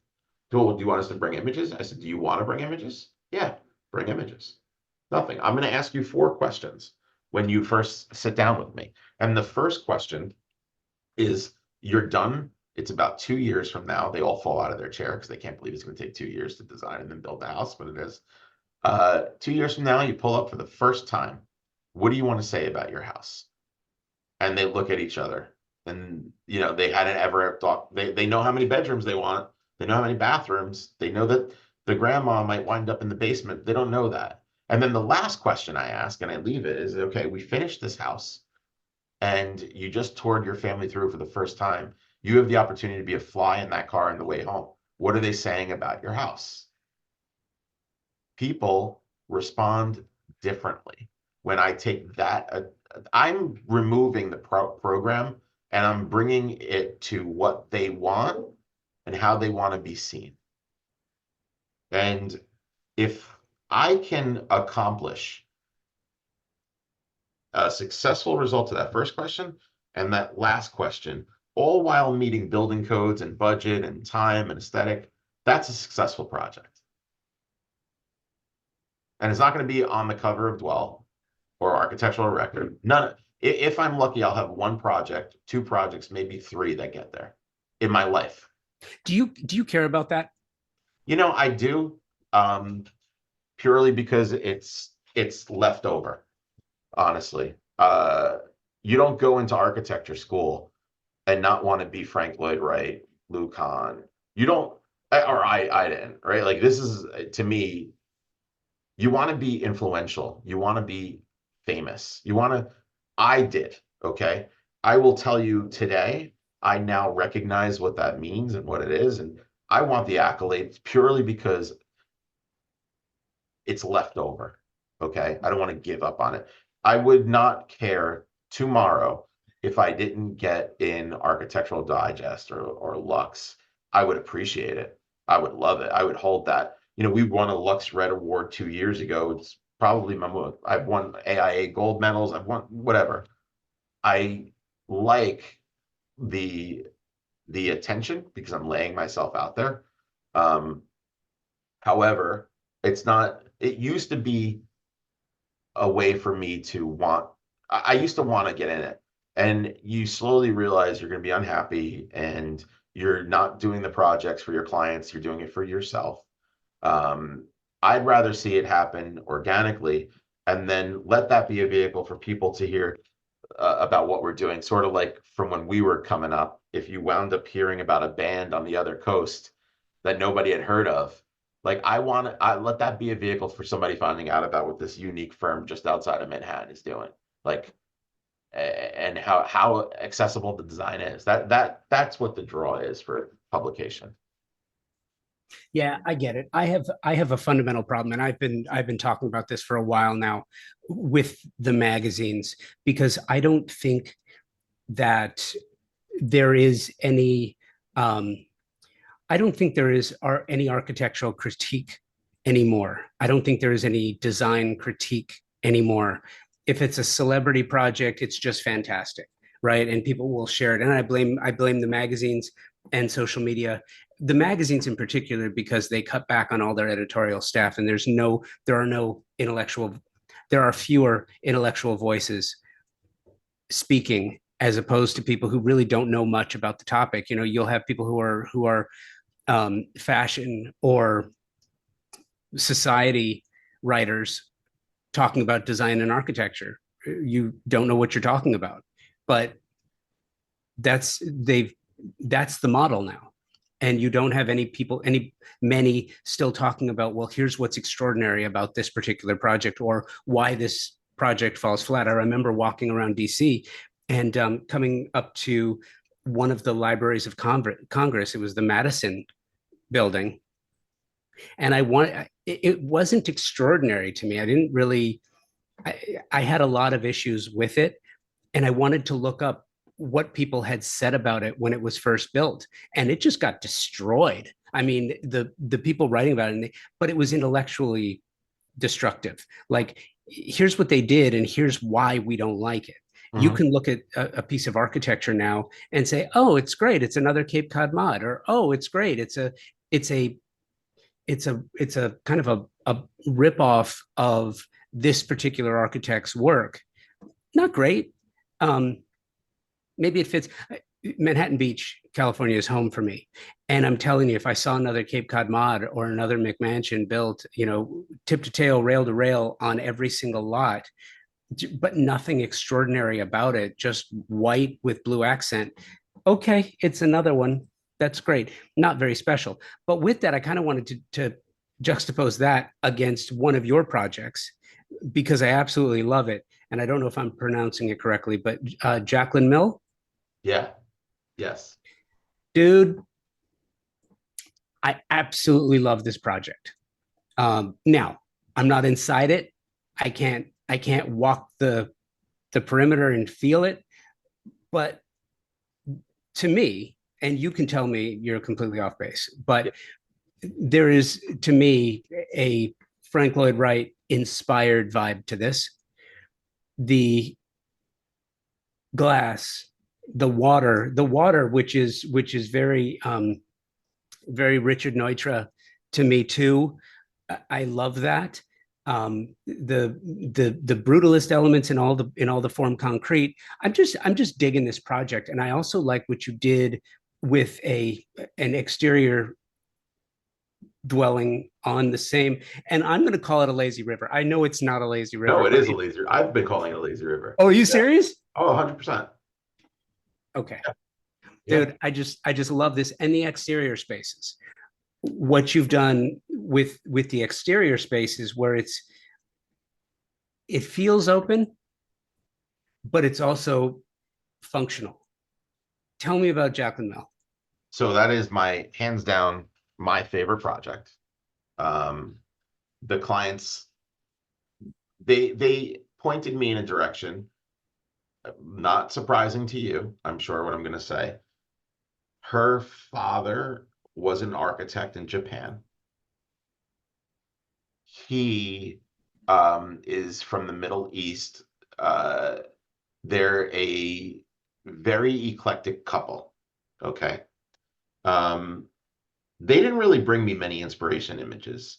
Cool. Do you want us to bring images? I said, do you want to bring images? Yeah, bring images. Nothing. I'm going to ask you 4 questions when you first sit down with me. And the first question is, you're done. It's about 2 years from now. They all fall out of their chair because they can't believe it's going to take 2 years to design and then build the house, but it is. 2 years from now, you pull up for the first time. What do you want to say about your house? And they look at each other, and they hadn't ever thought. They know how many bedrooms they want. They know how many bathrooms. They know that the grandma might wind up in the basement. They don't know that. And then the last question I ask, and I leave it, is, okay, we finished this house and you just toured your family through for the first time. You have the opportunity to be a fly in that car on the way home. What are they saying about your house? People respond differently when I take that. I'm removing the program and I'm bringing it to what they want and how they want to be seen. And if I can accomplish a successful result to that first question and that last question, all while meeting building codes and budget and time and aesthetic, that's a successful project. And it's not going to be on the cover of Dwell or Architectural Record. None. If I'm lucky, I'll have 1 project, 2 projects, maybe 3 that get there in my life. Do you care about that? I do, um, purely because it's left over. Honestly, you don't go into architecture school and not want to be Frank Lloyd Wright, Lou Kahn. You don't, or I didn't, right? Like this is to me, you want to be influential. You want to be famous. I did, okay? I will tell you today, I now recognize what that means and what it is. And I want the accolades purely because it's left over. Okay. I don't want to give up on it. I would not care tomorrow if I didn't get in Architectural Digest or Lux. I would appreciate it. I would love it. I would hold that. We won a Lux Red Award 2 years ago. It's probably I've won AIA gold medals. I've won whatever. I like the attention because I'm laying myself out there. Um, However, it's not, it used to be a way for me to want, I used to want to get in it. And you slowly realize you're going to be unhappy and you're not doing the projects for your clients, you're doing it for yourself. Um, I'd rather see it happen organically and then let that be a vehicle for people to hear about what we're doing. Sort of like from when we were coming up, if you wound up hearing about a band on the other coast that nobody had heard of, like I let that be a vehicle for somebody finding out about what this unique firm just outside of Manhattan is doing. Like, and how accessible the design is. That's what the draw is for publication. Yeah, I get it. I have a fundamental problem, and I've been talking about this for a while now with the magazines, because I don't think that there is any I don't think there is any architectural critique anymore. I don't think there is any design critique anymore. If it's a celebrity project, it's just fantastic, right? And people will share it. And I blame the magazines and social media, the magazines in particular, because they cut back on all their editorial staff, and there are fewer intellectual voices speaking, as opposed to people who really don't know much about the topic. You'll have people who are fashion or society writers talking about design and architecture. You don't know what you're talking about, but that's they've that's the model now. And you don't have many still talking about, well, here's what's extraordinary about this particular project, or why this project falls flat. I remember walking around DC and coming up to one of the libraries of Congress. It was the Madison building, and it wasn't extraordinary to me. I didn't really I had a lot of issues with it, and I wanted to look up what people had said about it when it was first built, and it just got destroyed. I mean, the people writing about it, but it was intellectually destructive. Like, here's what they did, and here's why we don't like it. You Mm-hmm. can look at a piece of architecture now and say, "Oh, it's great. It's another Cape Cod mod," or "Oh, it's great. It's a it's a kind of a rip off of this particular architect's work." Not great. Um, Maybe it fits. Manhattan Beach, California is home for me. And I'm telling you, if I saw another Cape Cod mod or another McMansion built, tip to tail, rail to rail on every single lot, but nothing extraordinary about it, just white with blue accent. Okay, it's another one. That's great. Not very special. But with that, I kind of wanted to juxtapose that against one of your projects, because I absolutely love it. And I don't know if I'm pronouncing it correctly, but Jacqueline Mill, Yeah. Yes. dude, I absolutely love this project. Now, I'm not inside it. I can't walk the perimeter and feel it, but to me, and you can tell me you're completely off base, Yeah. but there is, to me, a Frank Lloyd Wright inspired vibe to this. The glass, the water, which is very Richard Neutra to me too. I love that. The brutalist elements in all the form concrete. I'm just digging this project, and I also like what you did with an exterior dwelling on the same. And I'm going to call it a lazy river. I know it's not a lazy No, river, it but is a lazy. I've been calling it a lazy river. oh, are you Yeah. serious? Oh, 100%. Okay, Yeah. Yeah. dude, I just love this, and the exterior spaces. What you've done with the exterior spaces, where it feels open, but it's also functional. Tell me about Jacqueline Mel. So that is my hands down my favorite project. Um, the clients, they pointed me in a direction, not surprising to you, I'm sure what I'm going to say. Her father was an architect in Japan. He is from the Middle East. Uh, they're a very eclectic couple. Okay. Um, they didn't really bring me many inspiration images.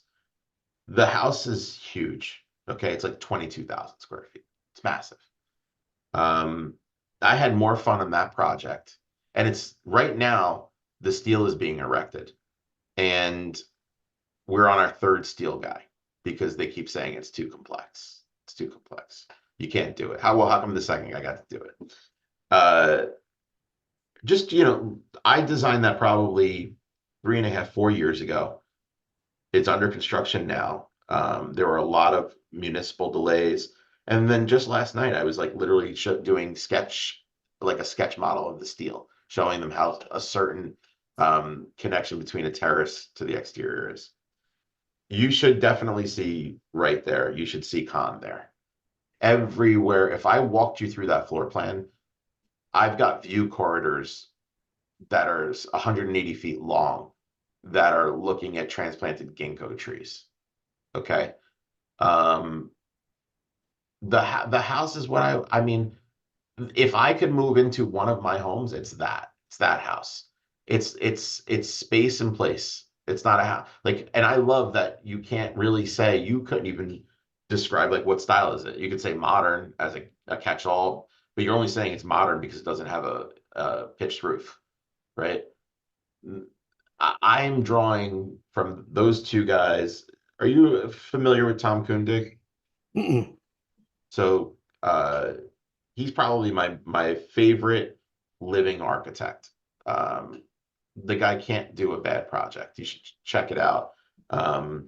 The house is huge. Okay. It's like 22,000 square feet. It's massive. Um, I had more fun on that project. And it's right now, the steel is being erected. And we're on our third steel guy because they keep saying it's too complex. It's too complex. You can't do it. How come the second guy got to do it? Uh, just, I designed that probably 3.5, 4 years ago. It's under construction now. There were a lot of municipal delays. And then just last night, I was like literally doing like a sketch model of the steel, showing them how a certain connection between a terrace to the exterior is. You should definitely see right there. You should see Con there. Everywhere. If I walked you through that floor plan, I've got view corridors that are 180 feet long that are looking at transplanted ginkgo trees. Okay. Um, the house is what I mean, if I could move into one of my homes, it's that house. It's space and place. It's not a house. Like, and I love that you can't really say, you couldn't even describe like what style is it. You could say modern as a catch-all, but you're only saying it's modern because it doesn't have a pitched roof, right? I'm drawing from those two guys. Are you familiar with Tom Kundig? Mm-mm. So he's probably my favorite living architect. Um, the guy can't do a bad project. You should check it out. Um,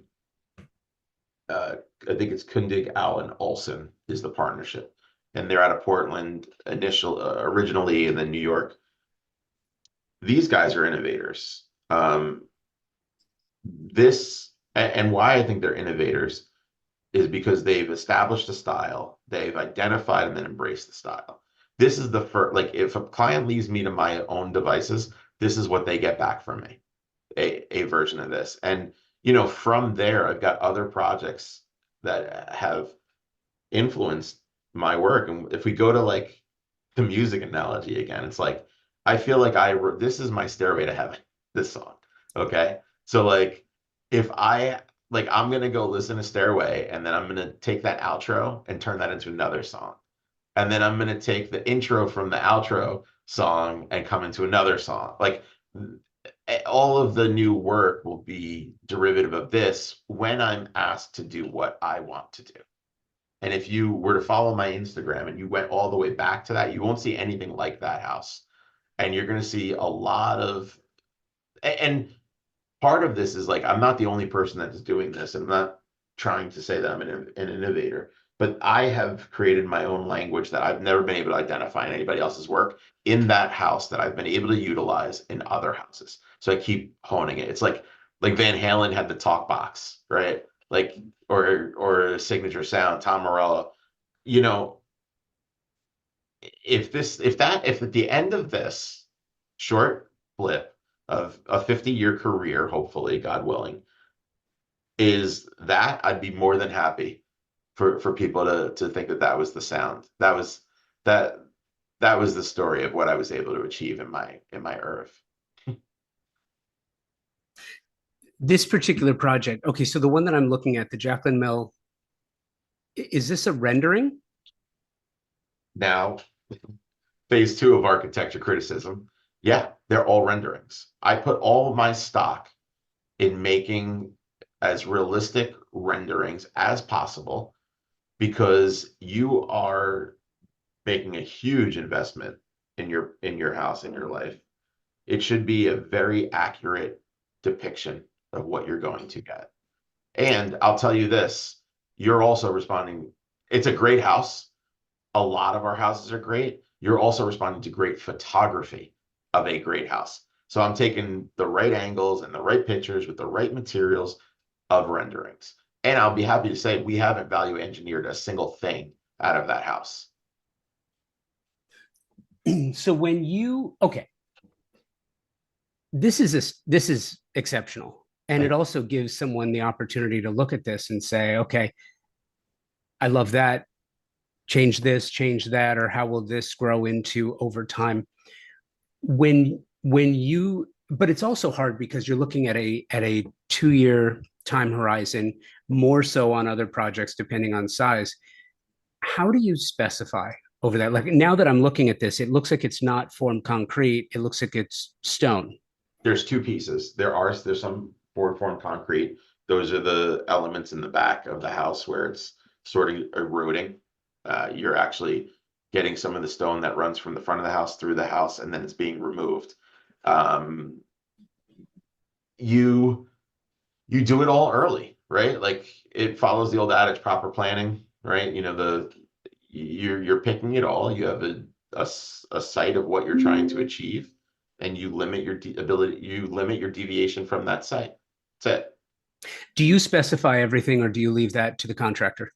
uh, I think it's Kundig, Allen, Olson is the partnership, and they're out of Portland originally, and then New York. These guys are innovators. This and why I think they're innovators is because they've established a style, they've identified and then embraced the style. This is the first, like if a client leaves me to my own devices, this is what they get back from me, a version of this. And, from there, I've got other projects that have influenced my work. And if we go to like the music analogy again, it's like, I feel like this is my stairway to heaven, this song. Okay. So like, if I'm going to go listen to Stairway and then I'm going to take that outro and turn that into another song. And then I'm going to take the intro from the outro song and come into another song. Like all of the new work will be derivative of this when I'm asked to do what I want to do. And if you were to follow my Instagram and you went all the way back to that, you won't see anything like that house. And you're going to see a lot of, and part of this is like, I'm not the only person that's doing this. And I'm not trying to say that I'm an innovator, but I have created my own language that I've never been able to identify in anybody else's work in that house that I've been able to utilize in other houses. So I keep honing it. It's like Van Halen had the talk box, right? Like, or signature sound, Tom Morello, you know, if at the end of this short blip of a 50-year career, hopefully, God willing, is that I'd be more than happy for people to think that was the sound. That that was the story of what I was able to achieve in my earth. This particular project, okay, so the one that I'm looking at, the Jacqueline Mill, is this a rendering? Now, phase two of architecture criticism, yeah, they're all renderings. I put all of my stock in making as realistic renderings as possible because you are making a huge investment in your house, in your life. It should be a very accurate depiction of what you're going to get. And I'll tell you this, you're also responding. It's a great house. A lot of our houses are great. You're also responding to great photography of a great house. So I'm taking the right angles and the right pictures with the right materials of renderings. And I'll be happy to say we haven't value engineered a single thing out of that house. So when you okay, this is exceptional, and it Thank you. also gives someone the opportunity to look at this and say, okay, I love that. Change this, change that, or how will this grow into over time? When you, but it's also hard because you're looking at a 2 year time horizon, more so on other projects depending on size. How do you specify over that? Like now that I'm looking at this, it looks like it's not formed concrete. It looks like it's stone. There's two pieces. There's some board formed concrete. Those are the elements in the back of the house where it's sort of eroding. You're actually getting some of the stone that runs from the front of the house through the house, and then it's being removed. Um, you you do it all early, right? Like it follows the old adage, proper planning, right? You're picking it all. You have a sight of what you're trying to achieve, and you limit your you limit your deviation from that site. That's it. Do you specify everything or do you leave that to the contractor?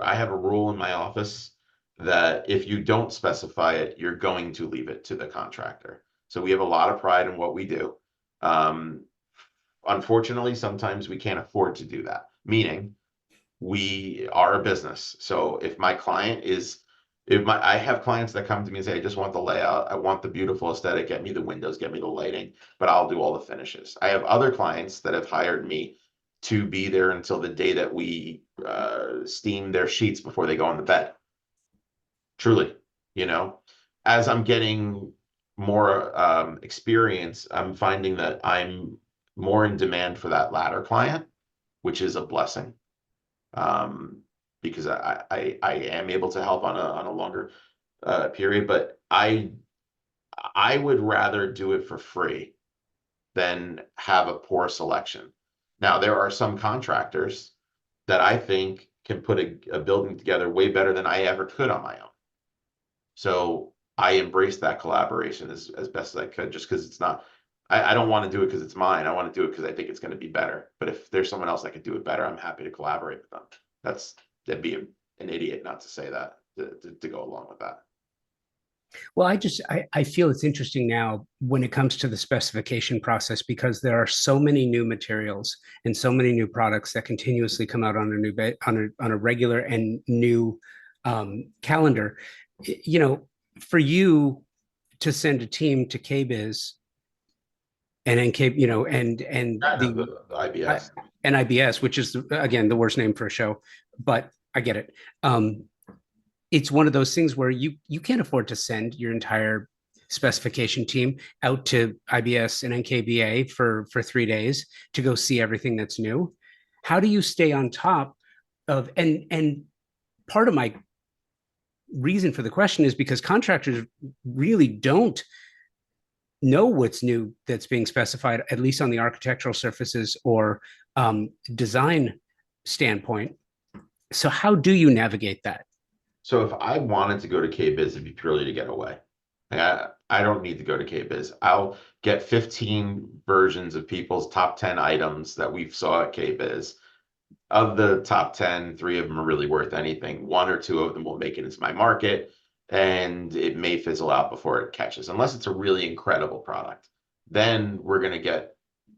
I have a rule in my office that if you don't specify it, you're going to leave it to the contractor. So we have a lot of pride in what we do. Um, Unfortunately, sometimes we can't afford to do that, meaning we are a business. So if my I have clients that come to me and say, I just want the layout, I want the beautiful aesthetic, get me the windows, get me the lighting, but I'll do all the finishes. I have other clients that have hired me to be there until the day that we steam their sheets before they go on the bed. Truly, you know, as I'm getting more experience, I'm finding that I'm more in demand for that latter client, which is a blessing, um, because I am able to help on a longer period, but I would rather do it for free than have a poor selection. Now, there are some contractors that I think can put a building together way better than I ever could on my own. So I embrace that collaboration as best as I could, just because it's not, I don't want to do it because it's mine. I want to do it because I think it's going to be better. But if there's someone else that could do it better, I'm happy to collaborate with them. That'd be an idiot not to say that, to go along with that. Well, I feel it's interesting now when it comes to the specification process because there are so many new materials and so many new products that continuously come out on a on a regular and new calendar. You know, for you to send a team to KBiz and then K, you know, and I know the the IBS. and IBS, which is again the worst name for a show, but I get it. It's one of those things where you can't afford to send your entire specification team out to IBS and NKBA for 3 days to go see everything that's new. How do you stay on top of and part of my reason for the question is because contractors really don't know what's new that's being specified, at least on the architectural surfaces or design standpoint. So how do you navigate that? So if I wanted to go to KBiz, it'd be purely to get away. Like I don't need to go to KBiz. I'll get 15 versions of people's top 10 items that we saw at KBiz. Of the top 10, three of them are really worth anything. One or two of them will make it into my market, and it may fizzle out before it catches, unless it's a really incredible product. Then we're going to get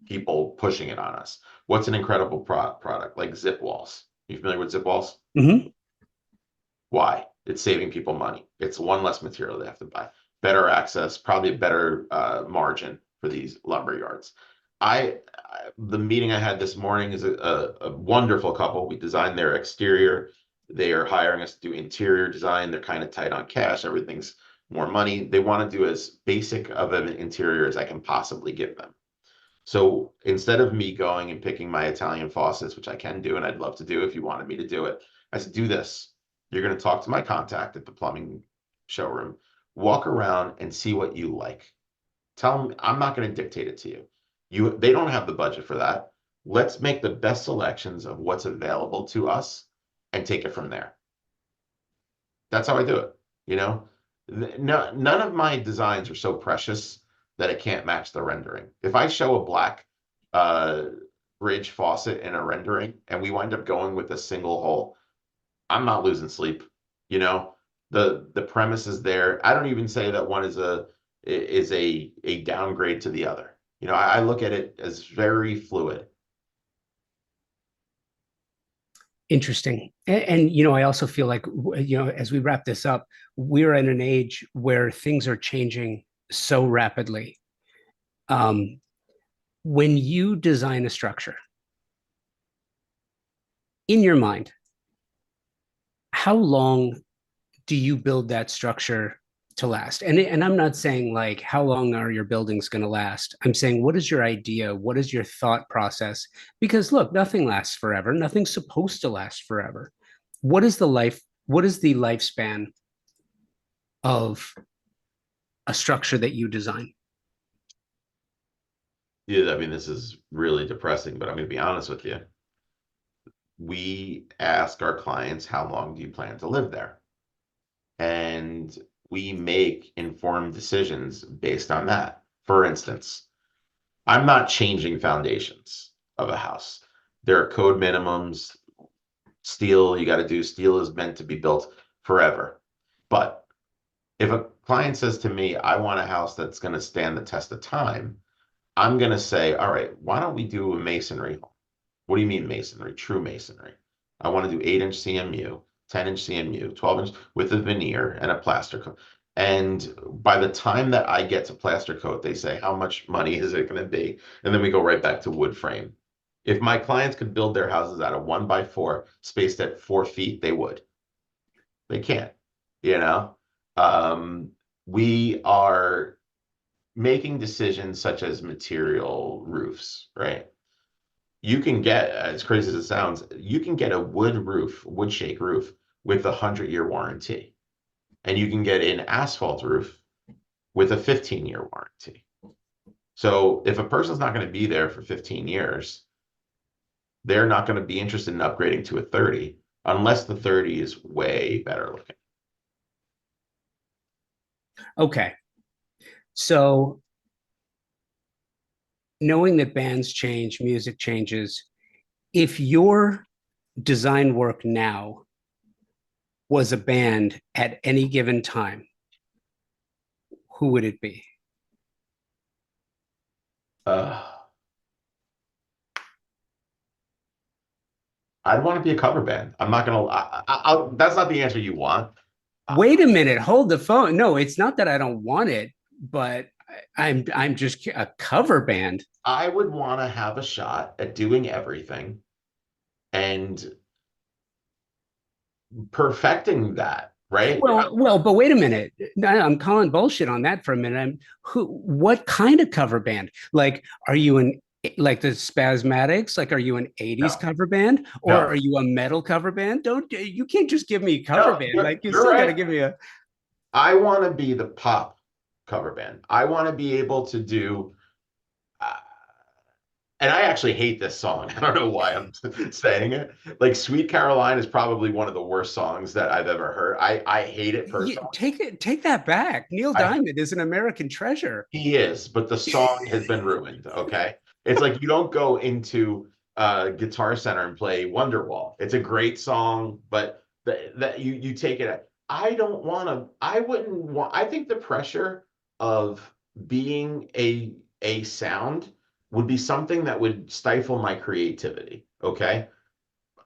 people pushing it on us. What's an incredible product? Like zip walls. You familiar with zip walls? Mm-hmm. Why? It's saving people money. It's one less material they have to buy, better access, probably a better margin for these lumber yards. The meeting I had this morning is a wonderful couple. We designed their exterior. They are hiring us to do interior design. They're kind of tight on cash. Everything's more money. They want to do as basic of an interior as I can possibly give them. So instead of me going and picking my Italian faucets, which I can do and I'd love to do if you wanted me to do it, I said, do this. You're going to talk to my contact at the plumbing showroom, walk around and see what you like. Tell them I'm not going to dictate it to you. They don't have the budget for that. Let's make the best selections of what's available to us and take it from there. That's how I do it. You know, no, none of my designs are so precious that it can't match the rendering. If I show a black uh, bridge faucet in a rendering and we wind up going with a single hole, I'm not losing sleep. You know, the premise is there. I don't even say that one is a downgrade to the other. You know, I look at it as very fluid. Interesting. I also feel like, as we wrap this up, we're in an age where things are changing so rapidly. Um, when you design a structure in your mind, how long do you build that structure to last? And I'm not saying like how long are your buildings going to last. I'm saying what is your idea? What is your thought process? Because look, nothing lasts forever. Nothing's supposed to last forever. What is the life? What is the lifespan of a structure that you design? Yeah, I mean, this is really depressing, but I'm going to be honest with you. We ask our clients, how long do you plan to live there? And we make informed decisions based on that. For instance, I'm not changing foundations of a house. There are code minimums. Steel, you got to do steel is meant to be built forever. But if a client says to me, I want a house that's going to stand the test of time, I'm going to say, all right, why don't we do a masonry home? What do you mean masonry? True masonry. I want to do 8-inch CMU, 10-inch CMU, 12-inch with a veneer and a plaster coat. And by the time that I get to plaster coat, they say, how much money is it going to be? And then we go right back to wood frame. If my clients could build their houses out of 1x4 spaced at 4 feet, they would. They can't, you know? Um, we are making decisions such as material roofs, right? You can get, as crazy as it sounds, you can get a wood roof, wood shake roof with 100-year warranty. And you can get an asphalt roof with a 15-year warranty. So if a person's not going to be there for 15 years, they're not going to be interested in upgrading to a 30 unless the 30 is way better looking. Okay. So knowing that bands change, music changes, if your design work now was a band at any given time, who would it be? Uh, I'd want to be a cover band. I'm not gonna. That's not the answer you want. Wait a minute, hold the phone. No, it's not that I don't want it, but I'm just a cover band. I would want to have a shot at doing everything and perfecting that, right? But wait a minute. I'm calling bullshit on that for a minute. What kind of cover band? Like, are you like the Spasmatics? Like, are you an 80s No, cover band or no, are you a metal cover band? You can't just give me cover no. band. You're Like, you you're still got to right. give me a. I want to be the pop cover band. I want to be able to do. Uh, and I actually hate this song. I don't know why I'm saying it. Like Sweet Caroline is probably one of the worst songs that I've ever heard. I hate it personally. Take that back. Neil I Diamond is an American treasure. He is, but the song has been ruined. Okay, it's like you don't go into Guitar Center and play Wonderwall. It's a great song, but that you take it. I don't want to. I wouldn't want. I think the pressure of being a sound would be something that would stifle my creativity. Okay,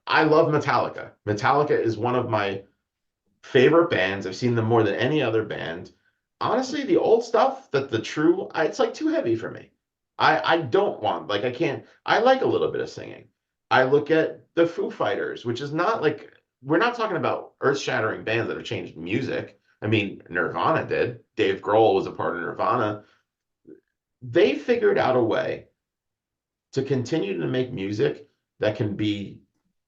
I love Metallica. Metallica is one of my favorite bands. I've seen them more than any other band. Honestly, the old stuff, it's like too heavy for me. I don't want, like, I can't, I like a little bit of singing. I look at the Foo Fighters, which is not like, we're not talking about earth-shattering bands that have changed music. I mean, Nirvana did. Dave Grohl was a part of Nirvana. They figured out a way to continue to make music that can be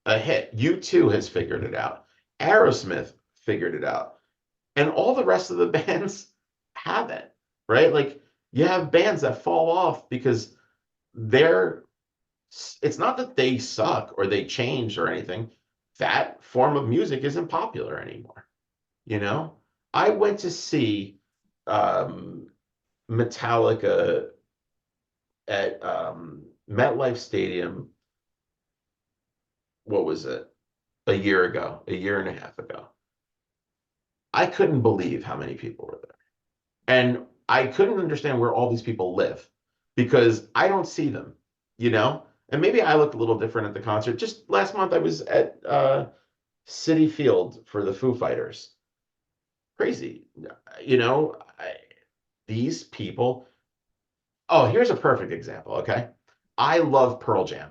a hit. U2 has figured it out. Aerosmith figured it out. And all the rest of the bands have it, right? Like you have bands that fall off because they're it's not that they suck or they changed or anything. That form of music isn't popular anymore, you know? I went to see um Metallica at MetLife Stadium what was it? A year ago, a year and a half ago. I couldn't believe how many people were there. And I couldn't understand where all these people live because I don't see them, you know? And maybe I looked a little different at the concert. Just last month, I was at City Field for the Foo Fighters. Crazy. These people. Oh, here's a perfect example, okay? I love Pearl Jam.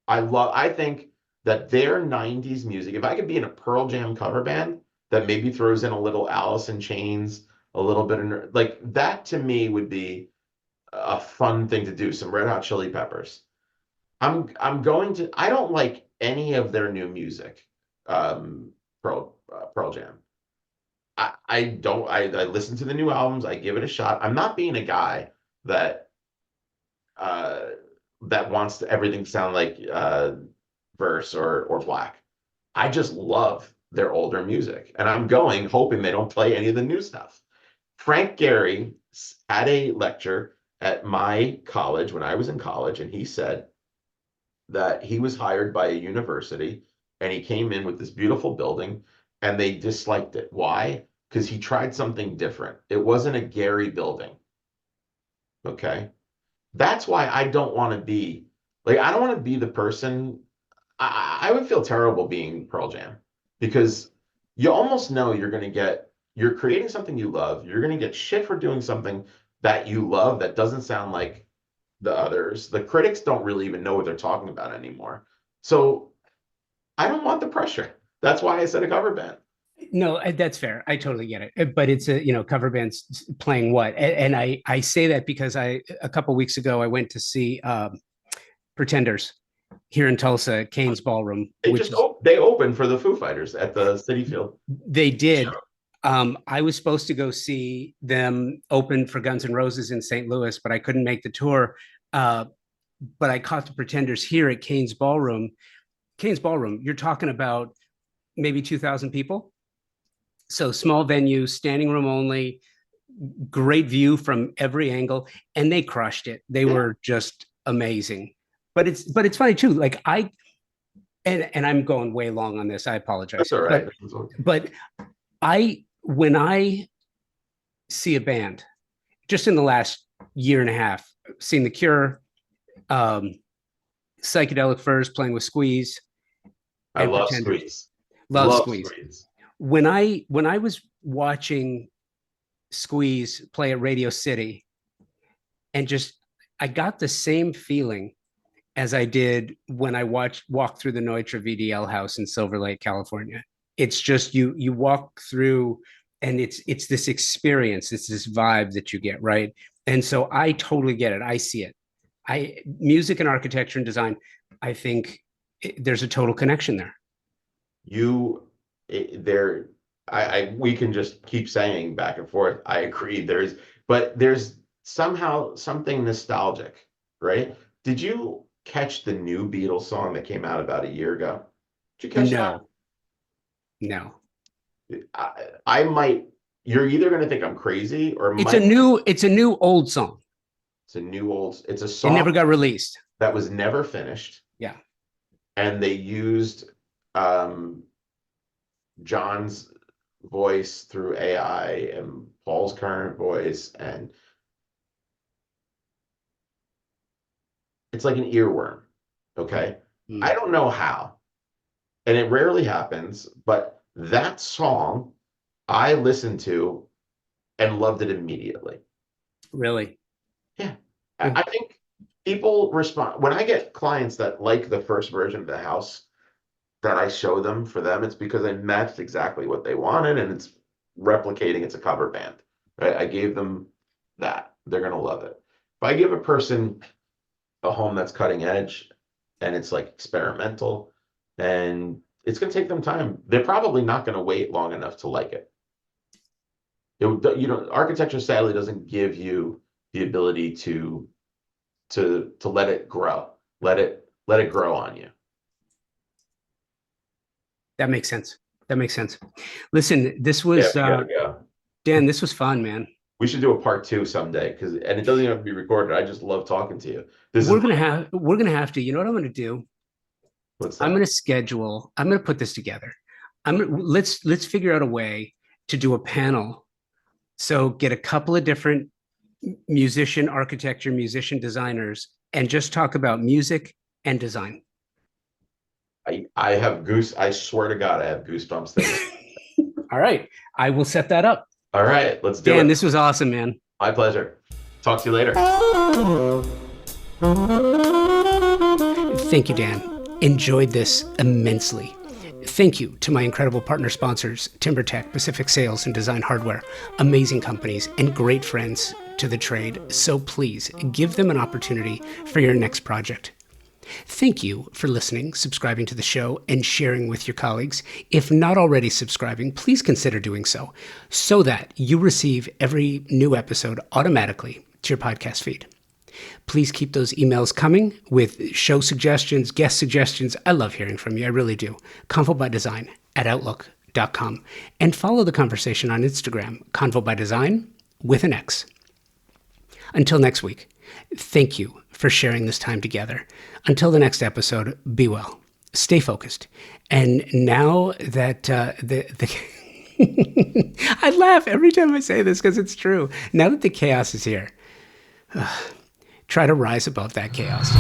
I think that their 90s music, if I could be in a Pearl Jam cover band that maybe throws in a little Alice in Chains, a little bit of like that to me would be a fun thing to do, some Red Hot Chili Peppers. I'm going to I don't like any of their new music. Um Pearl Jam. I don't I listen to the new albums, I give it a shot. I'm not being a guy that uh that wants everything to sound like Verse or Black. I just love their older music, and I'm going hoping they don't play any of the new stuff. Frank Gehry had a lecture at my college when I was in college, and he said that he was hired by a university and he came in with this beautiful building and they disliked it. Why? Because he tried something different. It wasn't a Gehry building. Okay. That's why I don't want to be like, I don't want to be the person. I would feel terrible being Pearl Jam because you almost know you're creating something you love. You're going to get shit for doing something that you love that doesn't sound like the others. The critics don't really even know what they're talking about anymore. So I don't want the pressure. That's why I said a cover band. No, that's fair. I totally get it. But it's a, cover bands playing what? And I say that because a couple weeks ago, I went to see Pretenders here in Tulsa, Kane's Ballroom, which is They opened for the Foo Fighters at the City Field they show. did. I was supposed to go see them open for Guns N' Roses in St. Louis, but I couldn't make the tour. Uh, but I caught the Pretenders here at Kane's Ballroom. Kane's Ballroom, you're talking about maybe 2,000 people. So small venue, standing room only, great view from every angle, and they crushed it. They Yeah, were just amazing. But it's funny too. Like and I'm going way long on this. I apologize. that's all right. But I when I see a band, just in the last year and a half, seen The Cure, um, Psychedelic Furs playing with Squeeze, I and love Pretenders. Squeeze. Love Love Squeeze. Squeeze. When I was watching Squeeze play at Radio City, and just I got the same feeling as I did when I walked through the Neutra VDL house in Silver Lake, California. It's just you walk through and it's this experience, it's this vibe that you get, right? And so I totally get it. I see it. I Music and architecture and design, I think there's a total connection there. You there we can just keep saying back and forth. I agree. There's somehow something nostalgic, right? Did you catch the new Beatles song that came out about a year ago? Did you catch that? No, no. I might, you're either going to think I'm crazy or It's a might, new old song. it's a It song never got released. that was never finished. Yeah. And they used um, John's voice through AI and Paul's current voice. And it's like an earworm. Okay. I Mm, don't know how, and it rarely happens, but that song I listened to and loved it immediately. really. Yeah. Yeah. I think people respond when I get clients that like the first version of the house that I show them for them, it's because I matched exactly what they wanted and it's replicating, it's a cover band. Right? I gave them that. They're gonna love it. If I give a person a home that's cutting edge and it's like experimental and it's gonna take them time, they're probably not gonna wait long enough to like it. Architecture sadly doesn't give you the ability to let it grow. Let it grow on you. That makes sense. That makes sense. Listen, this Yeah, was we gotta go. Dan. This was fun, man. We should do a part two someday and it doesn't even have to be recorded. I just love talking to you. This is We're gonna have to. You know what I'm gonna do? What's I'm that? going to schedule, I'm going to put this together. Let's figure out a way to do a panel. So get a couple of different musician architecture, musician designers, and just talk about music and design. I have I swear to God, I have goosebumps thinking. All right. I will set that up. All right, let's do Dan, it. this was awesome, man. My pleasure. Talk to you later. Thank you, Dan. Enjoyed this immensely. Thank you to my incredible partner sponsors, TimberTech, Pacific Sales, and Design Hardware, amazing companies and great friends to the trade. So please give them an opportunity for your next project. Thank you for listening, subscribing to the show, and sharing with your colleagues. If not already subscribing, please consider doing so that you receive every new episode automatically to your podcast feed. Please keep those emails coming with show suggestions, guest suggestions. I love hearing from you. I really do. Convo by Design at outlook.com. And follow the conversation on Instagram, Convo by Design with an X. Until next week, thank you for sharing this time together. Until the next episode, be well, stay focused. And now that I laugh every time I say this because it's true. Now that the chaos is here, try to rise above that chaos.